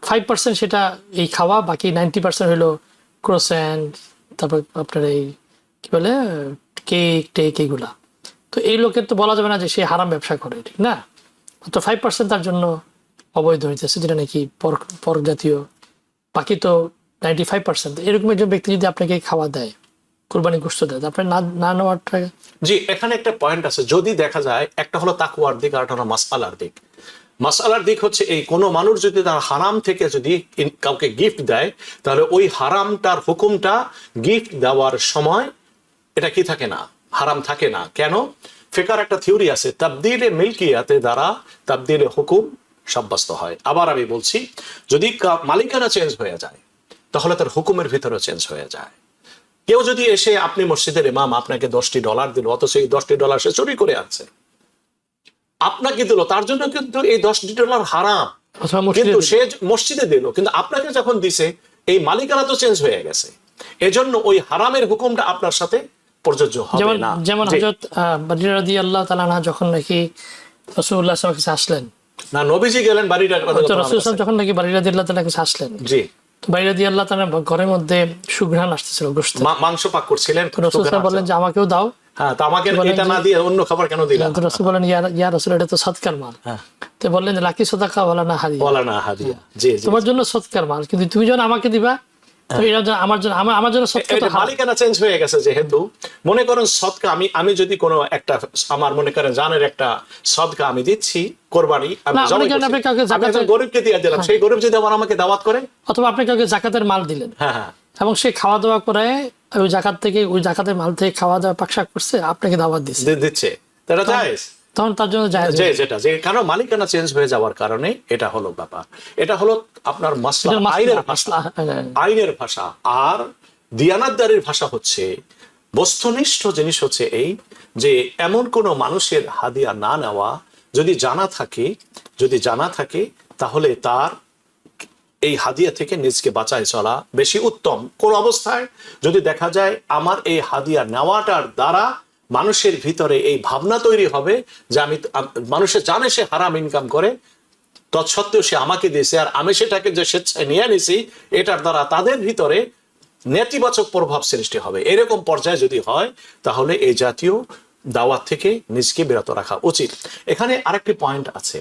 5% সেটা এই খাওয়া, বাকি 90% হলো ক্রোসেন্ট, তারপর আপনার এই কি বলে কেক টেক, এইগুলা। তো এই লোকের তো বলা যাবে না যে সে হারাম ব্যবসা করে, ঠিক না? তো 5% তার জন্য অবৈধ হইতেছে, যেটা নাকি পর্ক জাতীয়, বাকি তো 95%। এরকম একজন ব্যক্তি যদি আপনাকে খাওয়া দেয়, কোরবানি গোশত দেয়, আপনার না নেওয়ারটা। জি, এখানে একটা পয়েন্ট আছে। যদি দেখা যায়, একটা হলো তাকওয়ার দিক, আর একটা হলো মাসআলার দিক। মাসআলার দিক হচ্ছে এই, কোনো মানুষ যদি তার হারাম থেকে যদি কাউকে গিফট দেয়, তাহলে ওই হারামটার হুকুমটা গিফট দেওয়ার সময় এটা কি থাকে না, হারাম থাকে না। কেন? ফিকার একটা থিওরি আছে, তাবদিলে মিল্কিয়াতে দ্বারা তাবদিলে হুকুম সাব্যস্ত হয়। আবার আমি বলছি, যদি মালিকানা চেঞ্জ হয়ে যায়, তাহলে তার হুকুমের ভিতরে চেঞ্জ হয়ে যায়। কেউ যদি এসে, আপনি মসজিদের ইমাম, আপনাকে $10 দিল, অথচ এই $10 সে চুরি করে আনছে, আপনাকে দিল, তার জন্য কিন্তু এই $10 হারাম, কিন্তু সে মসজিদে দিল, কিন্তু আপনাকে যখন দিছে, এই মালিকানা তো চেঞ্জ হয়ে গেছে, এজন্য ওই হারামের হুকুমটা আপনার সাথে প্রযোজ্য হবে না। যেমন হযরত বারিরা রাদিয়াল্লাহু তাআলা আনহা যখন নাকি রাসূলুল্লাহ সাল্লাল্লাহু আলাইহি ওয়াসাল্লাম আসলেন, না নবীজি গেলেন বাড়িটা, রাসূলুল্লাহ যখন নাকি বারিরা রাদিয়াল্লাহু তাআলা কাছে আসলেন, জি, বারিরা রাদিয়াল্লাহু তাআলা ঘরের মধ্যে সুঘ্রাণ আসতেছিল, গোশত, মাংস পাক করছিলেন। রাসূলুল্লাহ বললেন যে আমাকেও দাও। হ্যাঁ, তো আমাকে এটা না দিয়ে অন্য খাবার কেন দিলেন? তো রাসূল বলেন, ইয়া রাসূল, এটা তো সদকার মাল। তো বললেন, লাকি সাদাকা ওয়ালা না হাদিয়া, ওয়ালা না হাদিয়া, জি জি, তোমার জন্য সদকার মাল, কিন্তু তুমি যখন আমাকে দিবা, তো এটা আমার জন্য সদকা। মালিকানা চেঞ্জ হয়ে গেছে। যেহেতু মনে করেন সদকা, আমি যদি কোনো একটা, আমার মনে করেন জানের একটা সদকা আমি দিচ্ছি, কোরবানি গরিবকে দিয়ে দিলাম, সেই গরিব যদি আমাকে দাওয়াত করে, অথবা আপনি কাউকে যাকাতের মাল দিলেন, হ্যাঁ, এবং সে খাওয়া দাওয়া করে ওই জাকাতের মাল থেকে খাওয়া দাওয়া পাকশাক করছে, আপনাকে দাওয়াত দিচ্ছে, এটা জায়েজ, তখন তার জন্য জায়েজ, যেটা যে কারণ মালিকানা চেঞ্জ হয়ে যাওয়ার কারণে এটা হলো ব্যাপার। এটা হলো আপনার মাসলা, আইনের ভাষা। আর দিয়ানাতদারির ভাষা হচ্ছে, বস্তুনিষ্ঠ জিনিস হচ্ছে এই, যে এমন কোন মানুষের হাদিয়া না নেওয়া যদি জানা থাকে, তাহলে তার এই হাদিয়া থেকে নিজকে বাঁচায় চলা বেশি উত্তম। কোন অবস্থায় যদি দেখা যায় আমার এই হাদিয়া নেওয়াটার দ্বারা মানুষের ভিতরে এই ভাবনা তৈরি হবে যে মানুষের জানে সে হারাম ইনকাম করে, তৎসত্ত্বেও সে আমাকে দিয়েছে, আর আমি সেটাকে যে স্বেচ্ছায় নিয়ে নিছি, এটার দ্বারা তাদের ভিতরে নেতিবাচক প্রভাব সৃষ্টি হবে। এরকম পর্যায়ে যদি হয়, তাহলে এই জাতীয় দাওয়াত থেকে নিজকে বিরত রাখা উচিত। এখানে আরেকটি পয়েন্ট আছে,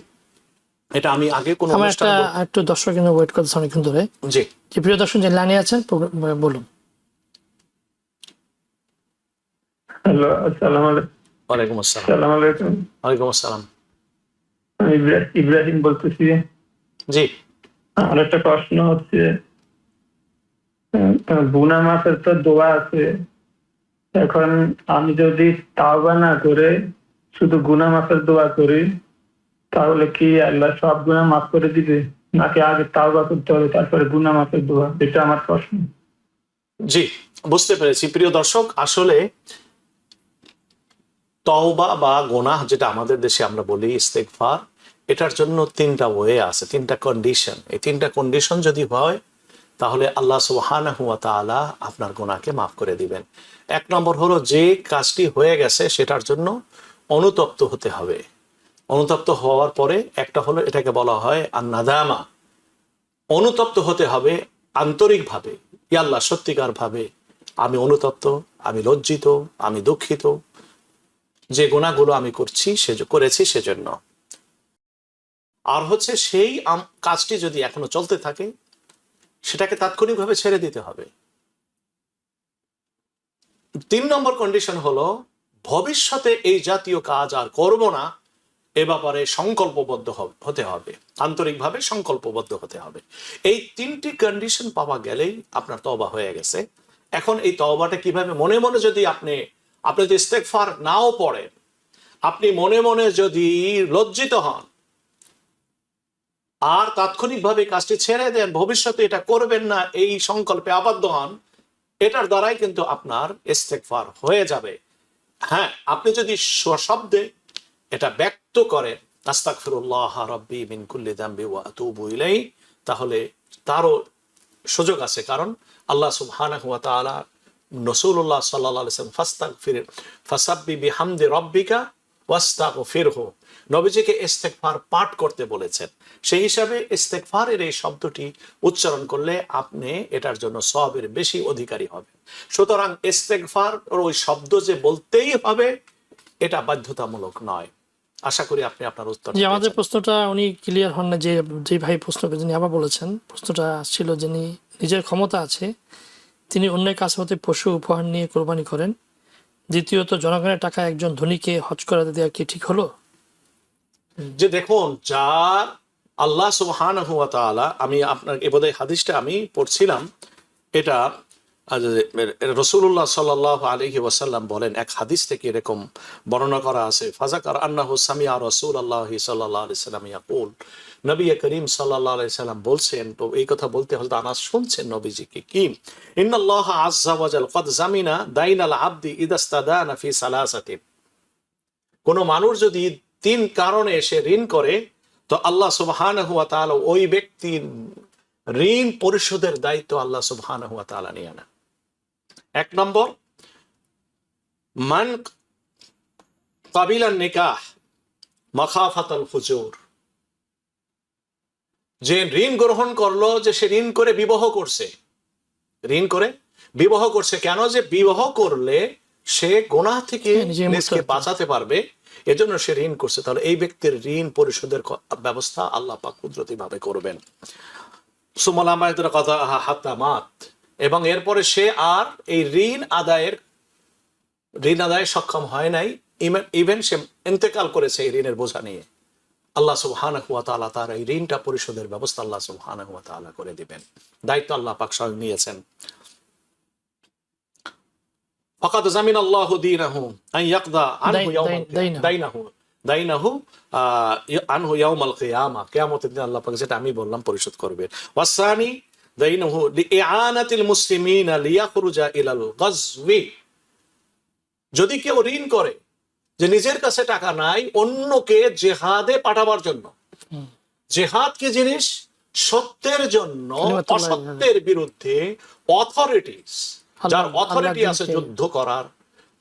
এটা আমি আগে কোনো একটু দর্শক ওয়েট করতেছে অনেকক্ষণ ধরে। জি, যে প্রিয় দর্শক যে লাইনে আছেন, বলুন। হ্যালো, আসসালামু আলাইকুম। ওয়ালাইকুম আসসালাম। আসসালামু আলাইকুম। ওয়ালাইকুম আসসালাম। আমি ইব্রাহিম বলতেছি। জি। আর একটা প্রশ্ন হচ্ছে, গুনাহ মাফের তো দোয়া আছে, এখন আমি যদি তাওবা না করে শুধু গুনাহ মাফের দোয়া করি, তাহলে কি আল্লাহ সব গুনাহ মাফ করে দিবে, নাকি আগে তাওবা করতে হবে তারপরে গুনাহ মাফের দোয়া? এটা আমার প্রশ্ন। জি, বুঝতে পেরেছি প্রিয় দর্শক। আসলে তওবা বা গোনাহ যেটা আমাদের দেশে আমরা বলি ইস্তেগফার, এটার জন্য তিনটা ওয়ে আছে, তিনটা কন্ডিশন। এই তিনটা কন্ডিশন যদি হয় তাহলে আল্লাহ সুবহানাহু ওয়া তাআলা আপনার গুনাহকে মাফ করে দিবেন। এক নম্বর হলো, যে কাজটি হয়ে গেছে সেটার জন্য অনুতপ্ত হতে হবে। অনুতপ্ত হওয়ার পরে একটা হলো, এটাকে বলা হয় আন-নাদামা। অনুতপ্ত হতে হবে আন্তরিকভাবে, ইয়া আল্লাহ সত্যিকার ভাবে আমি অনুতপ্ত, আমি লজ্জিত, আমি দুঃখিত যে গুনাহগুলো আমি করেছি সেজন্য। আর হচ্ছে সেই কাজটি যদি এখনো চলতে থাকে সেটাকে তাৎক্ষণিকভাবে ছেড়ে দিতে হবে। 3 নম্বর কন্ডিশন হলো, ভবিষ্যতে এই জাতীয় কাজ আর করব না, এ ব্যাপারে সংকল্পবদ্ধ হতে হবে, আন্তরিকভাবে সংকল্পবদ্ধ হতে হবে। এই 3টি কন্ডিশন পাওয়া গেলেই আপনার তওবা হয়ে গেছে। এখন এই তওবাটা কিভাবে? মনে মনে যদি আপনি যদি ইস্তেগফার নাও পড়েন, আপনি মনে মনে যদি লজ্জিত হন আর তাৎক্ষণিকভাবে কাজটি ছেড়ে দেন, ভবিষ্যতে এটা করবেন না এই সংকল্পে আবদ্ধ হন, এটার দ্বারাই কিন্তু আপনার ইস্তেগফার হয়ে যাবে। হ্যাঁ, আপনি যদি সশব্দে এটা ব্যক্ত করেন, আস্তাগফিরুল্লাহ রাব্বি মিন কুল্লি যামবি ওয়া আতুবু ইলাইহি, তাহলে তারও সুযোগ আছে। কারণ আল্লাহ সুবহানাহু ওয়া তাআলা রাসূলুল্লাহ সাল্লাল্লাহু আলাইহি ওয়াসাল্লাম ফাসাব্বি বিহামদি রাব্বিকা ওয়াস্তাগফিরহু, নবীজিকে ইস্তেগফার পাঠ করতে বলেছেন। সেই হিসাবে ইস্তেগফারের এই শব্দটি উচ্চারণ করলে আপনি এটার জন্য সওয়াবের বেশি অধিকারী হবেন। সুতরাং ইস্তেগফার ওই শব্দ যে বলতেই হবে এটা বাধ্যতামূলক নয়। আশা করি আপনি আপনার উত্তর যে আমাদের পেয়েছেন। প্রশ্নটা উনি ক্লিয়ার হন না, যে ভাই প্রশ্ন যিনি আবার বলেছেন, প্রশ্নটা ছিল যিনি নিজের ক্ষমতা আছে তিনি অন্যের কাছ হতে পশু উপহার নিয়ে কোরবানি করেন, দ্বিতীয়ত জনগণের টাকা একজন ধনীকে হজ করাতে দেওয়া কি ঠিক হলো? যে দেখুন, যার আল্লাহ সুবহানাহু ওয়া তাআলা, আমি আপনার বোধহয় হাদিসটা আমি পড়ছিলাম, এটা রাসূলুল্লাহ সাল্লাল্লাহু আলাইহি ওয়াসাল্লাম বলেন, এক হাদিস থেকে এরকম বর্ণনা করা আছে, ফাযাকার আন্নাহু সামিআ রাসূলুল্লাহ সাল্লাল্লাহু আলাইহি ওয়াসাল্লাম ইয়াকুল, নবী করিম সাল্লাল্লাহু আলাইহি ওয়াসাল্লাম বলছেন, তো এই কথা বলতে হযরত আনাস শুনছেন নবীজিকে, কি ইন্নাল্লাহ আযজা ওয়া জাল ক্বাদ জামিনা দাইনাল আবদি ইদাস্তাদানা ফি সালাসাতিন, কোন মানুষ যদি 3 কারণে সে ঋণ করে, তো আল্লাহ সুবহানাহু ওয়া তাআলা ওই ব্যক্তির ঋণ পরিশোধের দায়িত্ব আল্লাহ সুবহানাহু ওয়া তাআলা নিয়ে নেন। 1 নম্বর, মান কাবিলান নিকাহ মাখাফাতাল ফুজুর, যে ঋণ গ্রহণ করলো, যে সে ঋণ করে বিবাহ করছে, ঋণ করে বিবাহ করছে, কেন? যে বিবাহ করলে সে গুনাহ থেকে নিজেকে বাঁচাতে পারবে, এজন্য সে ঋণ করছে। তাহলে এই ব্যক্তির ঋণ পরিশোধের ব্যবস্থা আল্লাহ পাক কুদরতি ভাবে করবেন। সুমালামায়ের কথা হাত্তামাত, এবং এরপরে সে আর এই ঋণ আদায়ে সক্ষম হয় নাই, ইভেন সে ইন্তেকাল করেছে এই ঋণের বোঝা নিয়ে, আল্লাহ সুবহানাহু ওয়া তাআলা তার এই ঋণটা পরিশোধের ব্যবস্থা আল্লাহ সুবহানাহু ওয়া তাআলা করে দিবেন। দায়িত্ব আল্লাহ পাক স্বয়ং নিয়েছেন। ফাকাদ জামিনাল্লাহু দীনাহু আন ইয়াকদা আনহু দাইনাহু আনহু ইয়াউমাল কিয়ামা, কিয়ামতের দিন আল্লাহ পাক যেটা আমি বললাম পরিশোধ করবেন। ওয়াসানি দাইনাহু লিইআনাতিল মুসলিমিনা লিয়াখরুজা ইলাল গাজওয়ি, যদি কেউ ঋণ করে যে নিজের কাছে টাকা নাই, অন্যকে জিহাদে পাঠাবার জন্য। জিহাদ কি জিনিস? সত্যের জন্য অসত্যের বিরুদ্ধে অথরিটিস, যার অথরিটি আছে যুদ্ধ করার,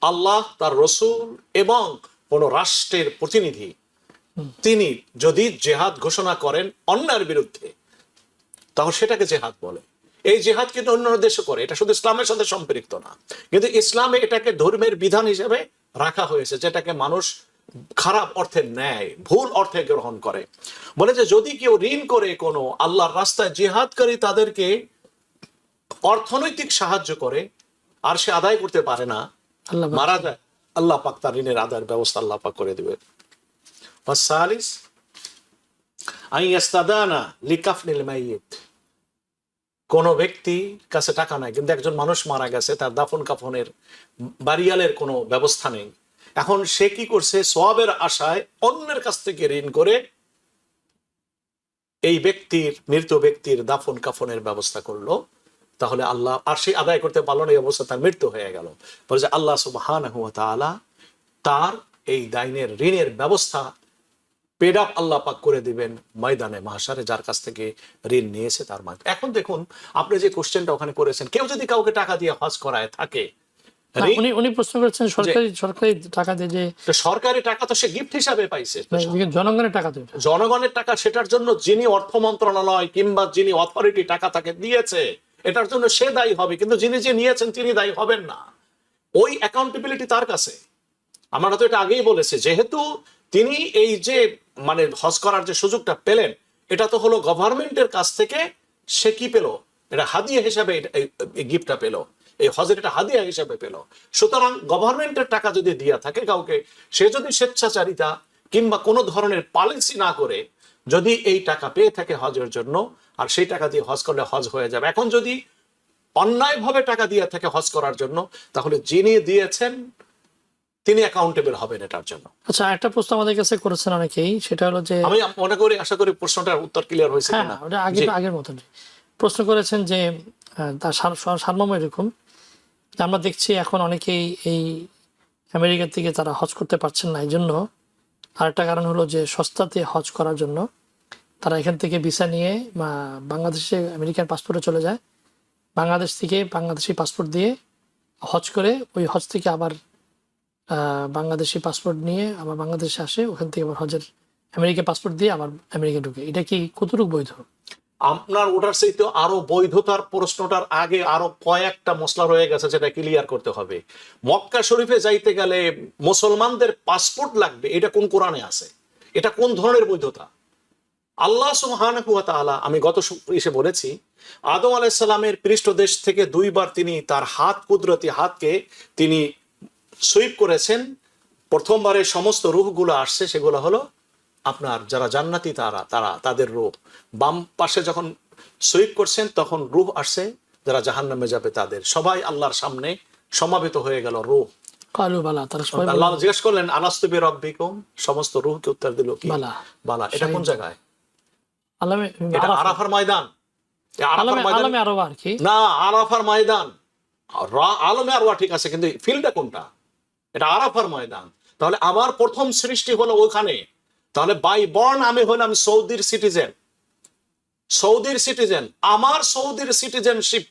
আল্লাহ, তার রাসূল এবং কোন রাষ্ট্রের প্রতিনিধি, তিনি যদি জিহাদ ঘোষণা করেন অন্যায়ের বিরুদ্ধে, তাহলে সেটাকে জিহাদ বলে। এই জিহাদ কিন্তু অন্য দেশে করে, এটা শুধু ইসলামের সাথে সম্পৃক্ত না, কিন্তু ইসলামে এটাকে ধর্মের বিধান হিসেবে রাখা হয়েছে, যেটাকে মানুষ খারাপ অর্থে নেয়, ভুল অর্থে গ্রহণ করে। বলে যে যদি কেউ ঋণ করে কোনো আল্লাহর রাস্তায় জিহাদকারী তাদেরকে অর্থনৈতিক সাহায্য করে, আর সে আদায় করতে পারে না, মারা যায়, আল্লাহ পাক তার ঋণের আদায়ের ব্যবস্থা আল্লাহ পাক করে দিবে। ওয়াসালিস আইয়াস্তাদানা লিকাফনিল মাইয়িত, কোন ব্যক্তির কাছে টাকা নাই কিন্তু একজন মানুষ মারা গেছে, তার দাফন কাফনের বারিয়ালের কোনো ব্যবস্থা নেই। এখন সে কি করছে, সওয়াবের আশায় অন্যের কাছ থেকে ঋণ করে এই ব্যক্তির, মৃত ব্যক্তির দাফন কাফনের ব্যবস্থা করলো। তাহলে আল্লাহ, আর সে আদায় করতে পারলো না, এই অবস্থা তার মৃত্যু হয়ে গেল। বলে যে আল্লাহ সুবহানাহু ওয়া তাআলা তার এই দাইনের ঋণের ব্যবস্থা পেড আপ আল্লাহ পাক করে দিবেন ময়দানে মাহশারে, যার কাছ থেকে ঋণ নিয়েছে তার মাধ্যমে। এখন দেখুন, আপনি যে কোশ্চেনটা ওখানে করেছেন, কেউ যদি কাউকে টাকা দিয়ে হজ করায় থাকে, না, উনি প্রশ্ন করেছেন সরকারি টাকা দিয়ে, যে সরকারি টাকা তো সে গিফট হিসাবে পাইছে, জনগণের টাকা দেবে, জনগণের টাকা, সেটার জন্য যিনি অর্থ মন্ত্রণালয় কিংবা যিনি অথরিটি টাকা তাকে দিয়েছে এটার জন্য সে দায়ী হবে, কিন্তু যিনি যে নিয়েছেন তিনি দায়ী হবেন না। ওই অ্যাকাউন্টেবিলিটি তার কাছে। আমরা তো এটা আগেই বলেছি, যেহেতু তিনি এই যে মানে হজ করার যে সুযোগটা পেলেন, এটা তো হলো গভর্নমেন্টের কাছ থেকে, সে কি পেল, এটা হাদিয়া হিসাবে এই গিফটটা পেল, এই হজের এটা হাদিয়া হিসাবে পেল। সুতরাং গভর্নমেন্টের টাকা যদি দিয়া থাকে কাউকে, সে যদি স্বেচ্ছাচারিতা কিংবা কোনো ধরনের পলিসি না করে যদি এই টাকা পেয়ে থাকে হজের জন্য, আর সেই টাকা দিয়ে হজ করলে হজ হয়ে যাবে। এখন যদি অন্যায়ভাবে টাকা দিয়ে থাকে হজ করার জন্য, তাহলে যিনি দিয়েছেন তিনি অ্যাকাউন্টেবল হবেন এটার জন্য। আচ্ছা, একটা প্রশ্ন আমাদের কাছে করেছেন অনেকেই, সেটা হলো যে, আমি মনে করি, আশা করি প্রশ্নটার উত্তর ক্লিয়ার হয়েছে হ্যাঁ, কিনা। ওটা আগের মতন প্রশ্ন করেছেন যে তার সারমর্ম এরকম যে আমরা দেখছি এখন অনেকেই এই আমেরিকা থেকে তারা হজ করতে পারছেন না। এই জন্য আরেকটা কারণ হলো যে সস্তাতে হজ করার জন্য তারা এখান থেকে ভিসা নিয়ে বাংলাদেশে আমেরিকান পাসপোর্টে চলে যায়, বাংলাদেশ থেকে বাংলাদেশি পাসপোর্ট দিয়ে হজ করে, ওই হজ থেকে আবার বাংলাদেশি পাসপোর্ট নিয়ে আবার বাংলাদেশে আসে, ওখান থেকে আবার হজের আমেরিকা পাসপোর্ট দিয়ে আবার আমেরিকা ঢুকে। এটা কি কতটুকু বৈধ? আপনার ওটার চাইতে আরো বৈধতার প্রশ্নটার আগে আরো কয়েকটা মশলা রয়ে গেছে, যেটা ক্লিয়ার করতে হবে। মক্কা শরীফে যাইতে গেলে মুসলমানদের পাসপোর্ট লাগবে, এটা কোন কোরআনে আছে? এটা কোন ধরনের বৈধতা? আল্লাহ সুবহানাহু ওয়া তাআলা, আমি গত ইসে বলেছি, আদম আলাইহিস সালামের পৃষ্ঠদেশ থেকে 2 বার তিনি তার হাত, কুদরতি হাতকে তিনি সুইপ করেছেন। প্রথমবারে সমস্ত রূহগুলো আসছে, সেগুলো হলো আপনার যারা জান্নাতি তাদের রূহ। বাম পাশে যখন সুইপ করছেন তখন রূহ আসছে যারা জাহান্নামে যাবে তাদের। সবাই আল্লাহর সামনে সমাবেত হয়ে গেল রূহ। কালু বালা, তারা সবাই আল্লাহ জিজ্ঞেস করলেন আলাস্তু বিরাব্বিকুম, সমস্ত রূহকে উত্তর দিল কি? বালা। এটা কোন জায়গায়? এটা আরাফার ময়দান। আলমে আরওয়া আর কি না, আরাফার ময়দান। আলমে আরওয়া ঠিক আছে, কিন্তু ফিল্ডটা কোনটা? এটা আরাফার ময়দান। তাহলে আমার প্রথম সৃষ্টি হলো ওখানে। তাহলে বাই বর্ন আমি হলাম সৌদির সিটিজেন। আমার সৌদির সিটিজেনশিপ,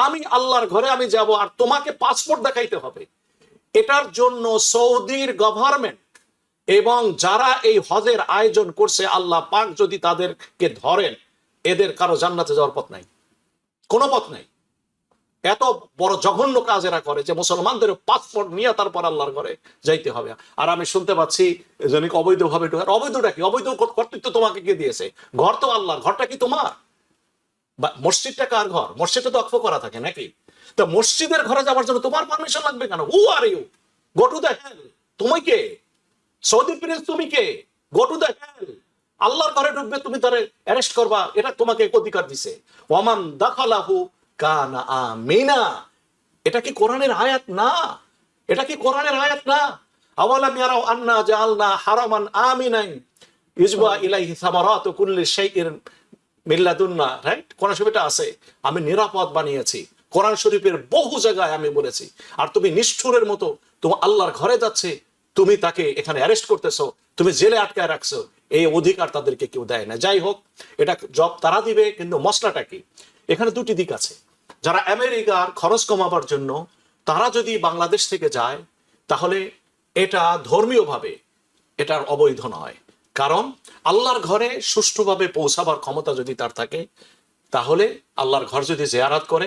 আমি আল্লাহর ঘরে আমি যাব, আর তোমাকে পাসপোর্ট দেখাইতে হবে। এটার জন্য সৌদির গভর্নমেন্ট এবং যারা এই হজের আয়োজন করছে, আল্লাহ পাক যদি তাদেরকে ধরেন, এদের কারো জান্নাতে যাওয়ার পথ নাই, কোনো পথ নাই। এত বড় জঘন্য কাজ এরা করে যে মুসলমানদের পাসপোর্ট নিয়ে তারপর আল্লাহর ঘরে যাইতে হবে। আর আমি শুনতে পাচ্ছি জনিক অবৈধভাবে ঢোকার। অবৈধটা কি? অবৈধ কর্তৃত্ব তোমাকে কে দিয়েছে? ঘর তো আল্লাহর, ঘরটা কি তোমার? মসজিদটা কার ঘর? মসজিদটা তো অক্ষ করা থাকে নাকি? তো মসজিদের ঘরে যাওয়ার জন্য তোমার পারমিশন লাগবে কেন? Who are you? Go to the hell. তুমি কে? সৌদি প্রিন্স তুমি কে? গো টু দ্য হেল। আল্লাহর ঘরে ঢুকবে, তুমি তারে অ্যারেস্ট করবা, এটা তোমাকে অধিকার দিছে। ওয়ামান দাখালাহু কানা আমিনা। এটা কি কোরআনের আয়াত না? এটা কি কোরআনের আয়াত না? আওয়ালাম ইয়ারাউ আন্না জাআলনা হারামান আমিনান ইউজবা ইলাইহি সামারাতু কুল্লি শাইইন মিন লাদুন্না, রাইট? কোরআন শরীফে আছে, আমি নিরাপদ বানিয়েছি। কোরআন শরীফের বহু জায়গায় আমি বলেছি। আর তুমি নিষ্ঠুরের মতো তুমি আল্লাহর ঘরে যাচ্ছে, তুমি তাকে এখানে অ্যারেস্ট করতেছো, তুমি জেলে আটকায় রাখছো। এই অধিকার তাদেরকে কেউ দেয় না। যাই হোক, এটা জব তারা দিবে, কিন্তু মশলাটা কি? এখানে দুটি দিক আছে। যারা আমেরিকার খরচ কমাবার জন্য তারা যদি বাংলাদেশ থেকে যায়, তাহলে এটা ধর্মীয়ভাবে এটার অবৈধ নয়। কারণ আল্লাহর ঘরে সুষ্ঠুভাবে পৌঁছাবার ক্ষমতা যদি তার থাকে, তাহলে আল্লাহর ঘর যদি জিয়ারত করে,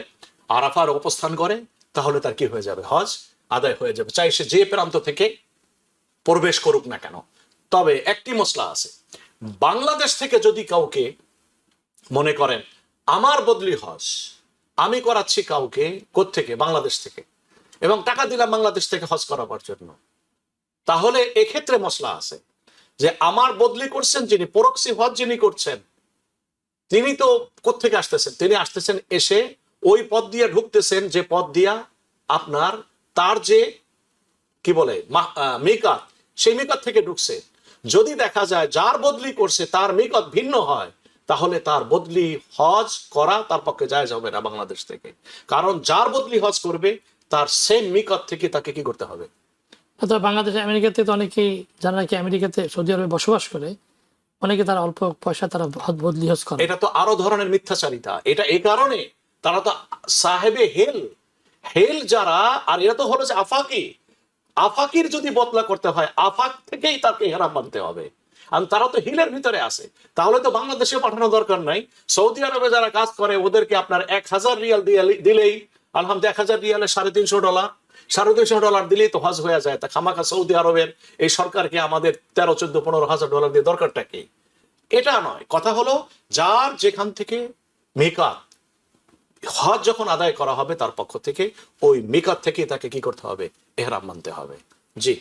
আরাফার অবস্থান করে, তাহলে তার কি হয়ে যাবে? হজ আদায় হয়ে যাবে, চাই সে যে প্রান্ত থেকে প্রবেশ করুক না কেন। তবে একটি মশলা আছে, বাংলাদেশ থেকে যদি কাউকে মনে করেন আমার বদলি হজ আমি করাচ্ছি কাউকে, কোত্থেকে? বাংলাদেশ থেকে, এবং টাকা দিলাম বাংলাদেশ থেকে হজ করাবার জন্য, তাহলে এক্ষেত্রে মশলা আছে। যে আমার বদলি করছেন যিনি, প্রক্সি হজ যিনি করছেন, তিনি তো কোত্থেকে আসতেছেন? তিনি আসতেছেন এসে ওই পথ দিয়ে ঢুকতেছেন যে পথ দিয়া আপনার তার যে কি বলে মিকাত, সেই মিকাত থেকে ঢুকছে। যদি দেখা যায় যার বদলি করছে তার মিকাত ভিন্ন হয়, তাহলে তার বদলি হজ করা তার পক্ষে জায়েজ হবে না বাংলাদেশ থেকে। কারণ যার বদলি হজ করবে তার সেম মিকাত থেকে তাকে কি করতে হবে। অথবা বাংলাদেশে আমেরিকাতে তো অনেকেই যারা নাকি আমেরিকাতে সৌদি আরবে বসবাস করে, অনেকে তারা অল্প পয়সা তারা বদলি হজ করে। এটা তো আরো ধরনের মিথ্যাচারিতা। এটা এই কারণে তারা তো সাহেবে হেল যারা, আর এরা তো হলো যে আফাকির যদি বদলা করতে হয় আফাক থেকেই তাকে হেরাম মানতে হবে। আর তারা তো হিলের ভিতরে আছে, তাহলে তো বাংলাদেশে পাঠানো দরকার নাই। সৌদি আরবে যারা কাজ করে ওদেরকে আপনার 1000 রিয়াল দিলেই আলহামদুলিল্লাহ, 1000 রিয়ালে $350, $350 দিলেই তো হজ হয়ে যায়। তা খামাখা সৌদি আরবের এই সরকারকে আমাদের 13, 14, $15,000 দিয়ে দরকারটা কি? এটা নয়। কথা হলো যার যেখান থেকে মিকাত, হজ যখন আদায় করা হবে তার পক্ষ থেকে ওই মিকাত থেকে তাকে কি করতে হবে, এহরাম মানতে হবে। জি।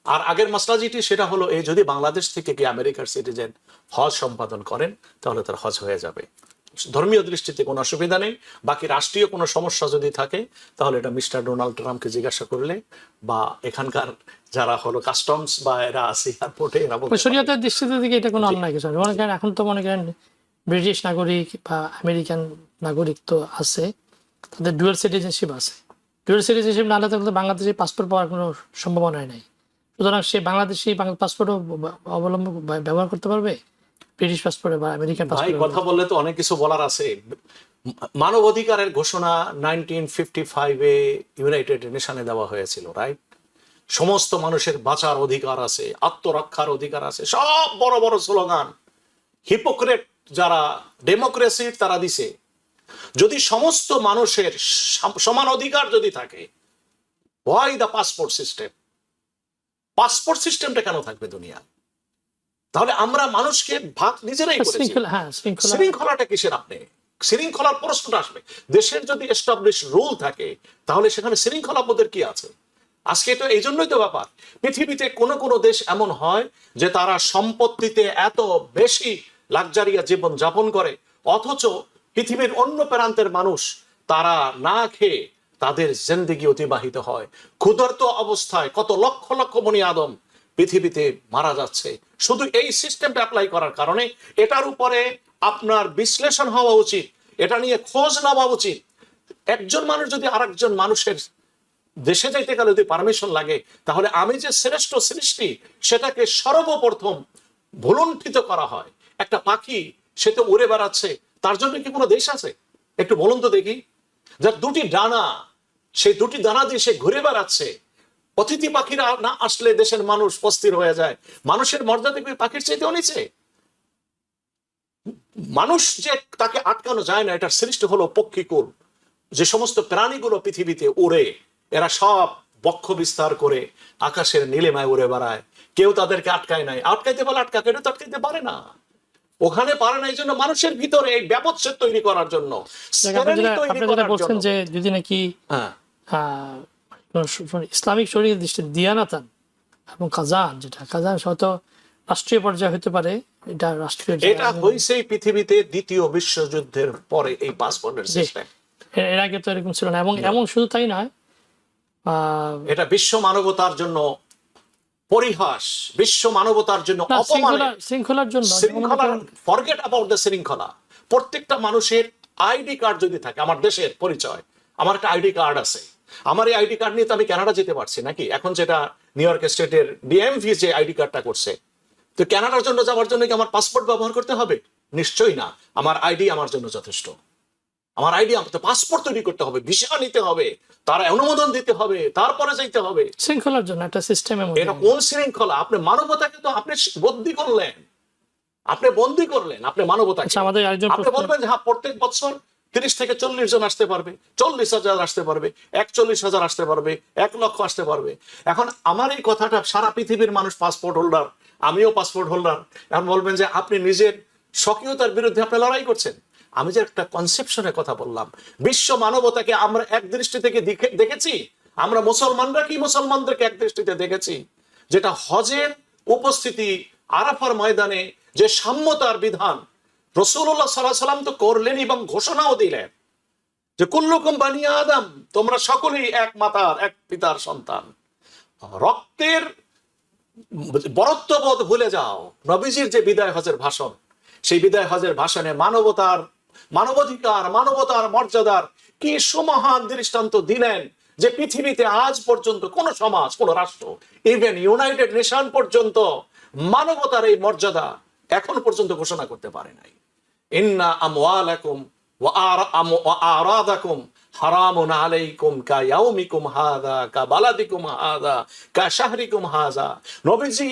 আর আগের মাসলা যেটি সেটা হলো এই, যদি বাংলাদেশ থেকে কি আমেরিকার সিটিজেন হজ সম্পাদন করেন তাহলে তার হজ হয়ে যাবে, ধর্মীয় দৃষ্টিতে কোনো অসুবিধা নেই। বাকি রাষ্ট্রীয় কোনো সমস্যা যদি থাকে তাহলে এটা মিস্টার ডোনাল্ড ট্রাম্পকে জিজ্ঞাসা করলে, বা এখানকার যারা হলো কাস্টমস বা এরা আছে এয়ারপোর্টে, এরা শরীয়তের দৃষ্টিতে থেকে এটা কোনো অন্যায় কিছু। মনে করেন এখন তো মনে করেন ব্রিটিশ নাগরিক বা আমেরিকান নাগরিক তো আছে, তাদের ডুয়াল সিটিজেনশিপ আছে। ডুয়াল সিটিজেনশিপ না হলে তো বাংলাদেশে পাসপোর্ট পাওয়ার কোনো সম্ভাবনাই নাই। সুতরাং সে বাংলাদেশি পাসপোর্টও অবলম্বন ব্যবহার করতে পারবে, ব্রিটিশ পাসপোর্টে বা আমেরিকান পাসপোর্টে। কথা বললে তো অনেক কিছু বলার আছে। মানবাধিকারের ঘোষণা 1955-এ ইউনাইটেড নেশনে দেওয়া হয়েছিল, রাইট? সমস্ত মানুষের বাঁচার অধিকার আছে, আত্মরক্ষার অধিকার আছে, সব বড় বড় স্লোগান হিপোক্রেট যারা ডেমোক্রেসির তারা দিছে। যদি সমস্ত মানুষের সমান অধিকার যদি থাকে, why the passport system? Passport সিস্টেমটা কেন থাকবে দুনিয়া? তাহলে আমরা মানুষকে ভাগ নিজেরাই করেছি। শৃঙ্খলাটা কিসের? আপনি শৃঙ্খলার প্রশ্নটা আসবে। দেশের যদি এস্টাবলিশ রুল থাকে তাহলে সেখানে শৃঙ্খলা বোধের কি আছে? আজকে তো এই জন্যই তো ব্যাপার, পৃথিবীতে কোন কোন দেশ এমন হয় যে তারা সম্পত্তিতে এত বেশি লাক্সারিয়া জীবন যাপন করে, অথচ পৃথিবীর অন্য প্রান্তের মানুষ তারা না খেয়ে তাদের জিন্দেগি অতিবাহিত হয়। ক্ষুধার্ত অবস্থায় কত লক্ষ লক্ষ বনি আদম পৃথিবীতে মারা যাচ্ছে শুধু এই সিস্টেমটা অ্যাপ্লাই করার কারণে। এটার উপরে আপনার বিশ্লেষণ হওয়া উচিত, এটা নিয়ে খোঁজ নেওয়া উচিত। একজন মানুষ যদি আরেকজন মানুষের দেশে যাইতে গেলে যদি পারমিশন লাগে, তাহলে আমি যে শ্রেষ্ঠ সৃষ্টি সেটাকে সর্বপ্রথম ভুলুণ্ঠিত করা হয়। একটা পাখি সে তো উড়ে বেড়াচ্ছে, তার জন্য কি কোনো দেশ আছে? একটু বলুন তো দেখি। যার 2টি ডানা, সেই 2টি ডানা দিয়ে সে ঘুরে বেড়াচ্ছে। অতিথি পাখিরা না আসলে দেশের মানুষ অস্থির হয়ে যায়। মানুষের মর্যাদা কি পাখির চাইতেও নিচে? মানুষ যে তাকে আটকানো যায় না, এটার সৃষ্টি হলো পক্ষীকুল। যে সমস্ত প্রাণীগুলো পৃথিবীতে উড়ে, এরা সব বক্ষ বিস্তার করে আকাশের নীলিমায় উড়ে বেড়ায়, কেউ তাদেরকে আটকায় নাই। আটকাইতে বলে আটকাকে, এটা তো আটকাইতে পারে না, ওখানে পারে না। এই জন্য মানুষের ভিতরে এই ব্যবচ্ছেদ তৈরি করার জন্য বলছেন যে যদি নাকি ইসলামিক শরীয়তের দৃষ্টিতে দিয়ানাতান এবং কাজান, যেটা কাজান হয়তো রাষ্ট্রীয় পর্যায়ে হতে পারে, এটা রাষ্ট্রীয়, এটা হইছে পৃথিবীতে 2য় বিশ্বযুদ্ধের পরে এই পাসপোর্টের সিস্টেম। এর আগে তো এরকম ছিল না। এবং এমন শুধু তাই নয়, এটা বিশ্ব মানবতার জন্য পরিহাস, বিশ্ব মানবতার জন্য অপমান, শৃঙ্খলার জন্য। ফরগেট অ্যাবাউট দ্য শৃঙ্খলা। প্রত্যেকটা মানুষের আইডি কার্ড যদি থাকে, আমার দেশের পরিচয়, আমার একটা আইডি কার্ড আছে, আমার এই আইডি কার্ড নিয়ে তো আমি কানাডা যেতে পারছি নাকি? এখন যেটা নিউ ইয়র্ক স্টেটের ডিএমভি যে আইডি কার্ডটা করছে, তো কানাডার জন্য যাওয়ার জন্য কি আমার পাসপোর্ট ব্যবহার করতে হবে? নিশ্চয়ই না। আমার আইডি আমার জন্য যথেষ্ট। আমার আইডি, পাসপোর্ট তৈরি করতে হবে, ভিসা নিতে হবে, তার অনুমোদন দিতে হবে, তারপরে যাইতে হবে। শৃঙ্খলার জন্য একটা সিস্টেম। এটা কোন শৃঙ্খলা? আপনি মানবতাকে তো আপনি বন্দী করলেন, আপনি মানবতাকে। আপনি বলবেন যে হ্যাঁ প্রত্যেক বছর 30 থেকে 40 জন আসতে পারবে, 40,000 আসতে পারবে, 41,000 আসতে পারবে, 1 লক্ষ আসতে পারবে। এখন আমার এই কথাটা সারা পৃথিবীর মানুষ পাসপোর্ট হোল্ডার, আমিও পাসপোর্ট হোল্ডার। এখন বলবেন যে আপনি নিজের স্বকীয়তার বিরুদ্ধে আপনি লড়াই করছেন। আমি যে একটা কনসেপশনের কথা বললাম, বিশ্ব মানবতাকে আমরা এক দৃষ্টি থেকে দেখেছি। আমরা মুসলমানরা কি মুসলমানদেরকে এক দৃষ্টিতে দেখেছি, যেটা হজের উপস্থিতি আরাফার ময়দানে যে সাম্যতার বিধান রাসূলুল্লাহ সাল্লাল্লাহু আলাইহি ওয়াসাল্লাম তো করলেন এবং ঘোষণাও দিলেন যে কুল্লুকুম বানি আদম, তোমরা সকলেই এক মাতার এক পিতার সন্তান। রক্তের বরত্ববোধ ভুলে যাও। নবীজির যে বিদায় হজের ভাষণ, সেই বিদায় হজের ভাষণে মানবাধিকার, মানবতার মর্যাদার কি সুমহান দৃষ্টান্ত দিলেন যে পৃথিবীতে আজ পর্যন্ত কোন সমাজ, কোন রাষ্ট্র, ইভেন ইউনাইটেড নেশন পর্যন্ত মানবতার এই মর্যাদা এখন পর্যন্ত ঘোষণা করতে পারে নাই। ইন্না আমওয়ালাকুম ওয়া আরাদাকুম হারামুন আলাইকুম কায়াউমিকুম হাযা কাবালাদিকুম হাযা কাশাহরিকুম হাযা। নবীজি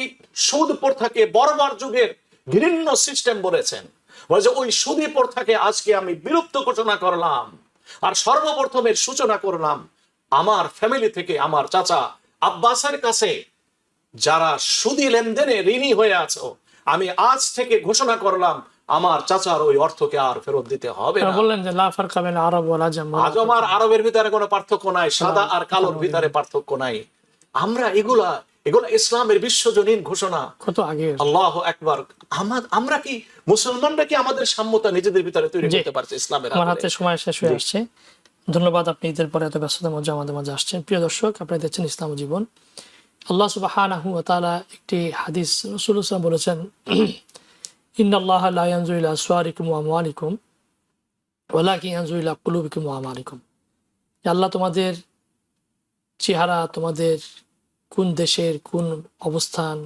সুদ প্রথাকে বর্বর যুগের ঘৃণ্য সিস্টেম বলেছেন। বলে ওই সুদী প্রথাকে আজকে আমি বিলুপ্ত ঘোষণা করলাম, আর সর্বপ্রথমের সূচনা করলাম আমার ফ্যামিলি থেকে। আমার চাচা আব্বাসের কাছে যারা সুদী লেনদেনে ঋণী হয়ে আছো, আমি আজ থেকে ঘোষণা করলাম আমার চাচার ওই অর্থকে আর ফেরত দিতে হবে না। বললেন যে লা ফারকা বাইনা আরব ওয়াল আজম, আজম আর আরবের ভিতরে কোনো পার্থক্য নাই, সাদা আর কালোর ভিতরে পার্থক্য নাই। আমরা এগুলা ইসলামের বিশ্বজনীন ঘোষণা, কত আগে। আল্লাহু আকবার। আমরা কি মুসলমানরা কি আমাদের সাম্যতা নিজেদের ভিতরে তৈরি করতে পারছে ইসলামের? আমার হাতে সময় শেষ হয়ে আসছে। ধন্যবাদ, আপনি ঈদের পরে এত ব্যস্ততার মধ্যে আমাদের মাঝে আসছেন। প্রিয় দর্শক, আপনারা দেখছেন ইসলাম ও জীবন। আল্লাহ সুবহানাহু ওয়া তাআলা একটি হাদিস রাসূলুল্লাহ সাল্লাল্লাহু আলাইহি ওয়াসাল্লাম বলেছেন, ইন্নাল্লাহা লা ইয়ানজুরু ইলা আসওয়ারিকুম ওয়া আমওয়ালিকুম ওয়ালাকিন ইয়ানজুরু ইলা কুলুবিকুম ওয়া আমালিকুম। আল্লাহ তোমাদের চেহারা, তোমাদের কোন দেশের কোন অবস্থান,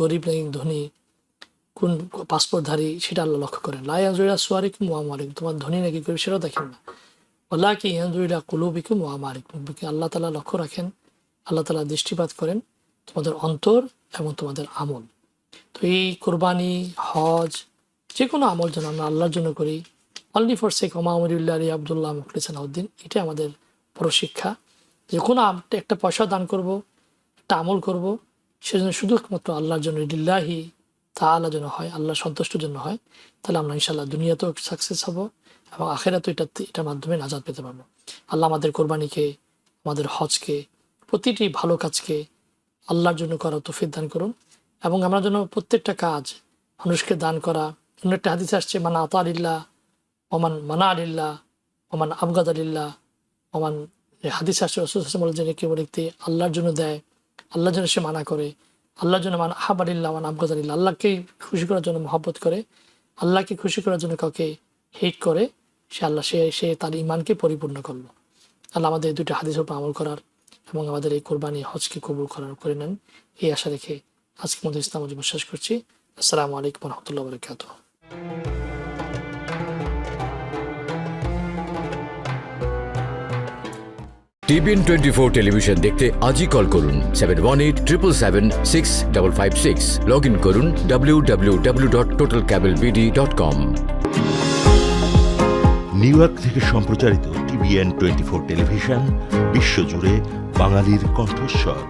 গরিব নাকি ধনী, কোন পাসপোর্টধারী, সেটা আল্লাহ লক্ষ্য করেন। লা ইয়ানজুরু ইলা আসওয়ারিকুম ওয়া আমওয়ালিকুম, তোমার ধনী নাকি গরিব সেটাও দেখেন না। ওয়ালাকিন ইয়ানজুরু ইলা কুলুবিকুম ওয়া আমালিকুম, আল্লাহ তাআলা লক্ষ্য রাখেন, আল্লাহ তাআলা দৃষ্টিপাত করেন তোমাদের অন্তর এবং তোমাদের আমল। তো এই কোরবানি, হজ, যে কোনো আমল যেন আমরা আল্লাহর জন্য করি, অনলি ফর সেক ওমাউরিল্লাহ আলী আবদুল্লাহ মুখলিসানাউদ্দিন। এটা আমাদের বড় শিক্ষা। যে কোনো একটা পয়সা দান করব, একটা আমল করব, সেজন্য শুধুমাত্র আল্লাহর জন্য, লিল্লাহি তাআলা যেন হয়, আল্লাহর সন্তুষ্টের জন্য হয়। তাহলে আমরা ইনশাআল্লাহ দুনিয়াতেও সাকসেস হব এবং আখিরাতেও এটার মাধ্যমে নাজাত পেতে পারবো। আল্লাহ আমাদের কোরবানিকে, আমাদের হজকে, প্রতিটি ভালো কাজকে আল্লাহর জন্য করা তৌফিক দান করুন। এবং আমরা যেন প্রত্যেকটা কাজ মানুষকে দান করা। অন্য একটা হাদিস আসছে, মান আতা আলিল্লাহ ওমান মানা আলিল্লাহ ওমান আবগাদ আলিল্লাহ ওমান, হাদিস আসছে রাসূল সাল্লাল্লাহু আলাইহি ওয়াসাল্লাম বলেছেন, কেউ ব্যক্তি আল্লাহর জন্য দেয়, আল্লাহর জন্য সে মানা করে, আল্লাহর জন্য মান আহাব আলিল্লাহ ওমান আবগাদ আলিল্লাহ, আল্লাহকে খুশি করার জন্য মহব্বত করে, আল্লাহকে খুশি করার জন্য কাউকে হেট করে, সে তার ইমানকে পরিপূর্ণ করলো। আল্লাহ আমাদের এই দুটো হাদিসের উপর আমল করার এবং আমাদের এই কোরবানি হজকে কবুল করার করে নেন, এই আশা রেখে আজকের মধ্যে ইসলাম জীবন শেষ করছি। আসসালামু আলাইকুম ওয়া রাহমাতুল্লাহি ওয়া বারাকাতুহু। TBN 24 টেলিভিশন দেখতে আজই কল করুন 7187776556। লগ ইন করুন www.totalcablebd.com। নিউ ইয়র্ক থেকে সম্প্রচারিত TBN 24 টেলিভিশন বিশ্বজুড়ে বাঙালির কণ্ঠস্বর।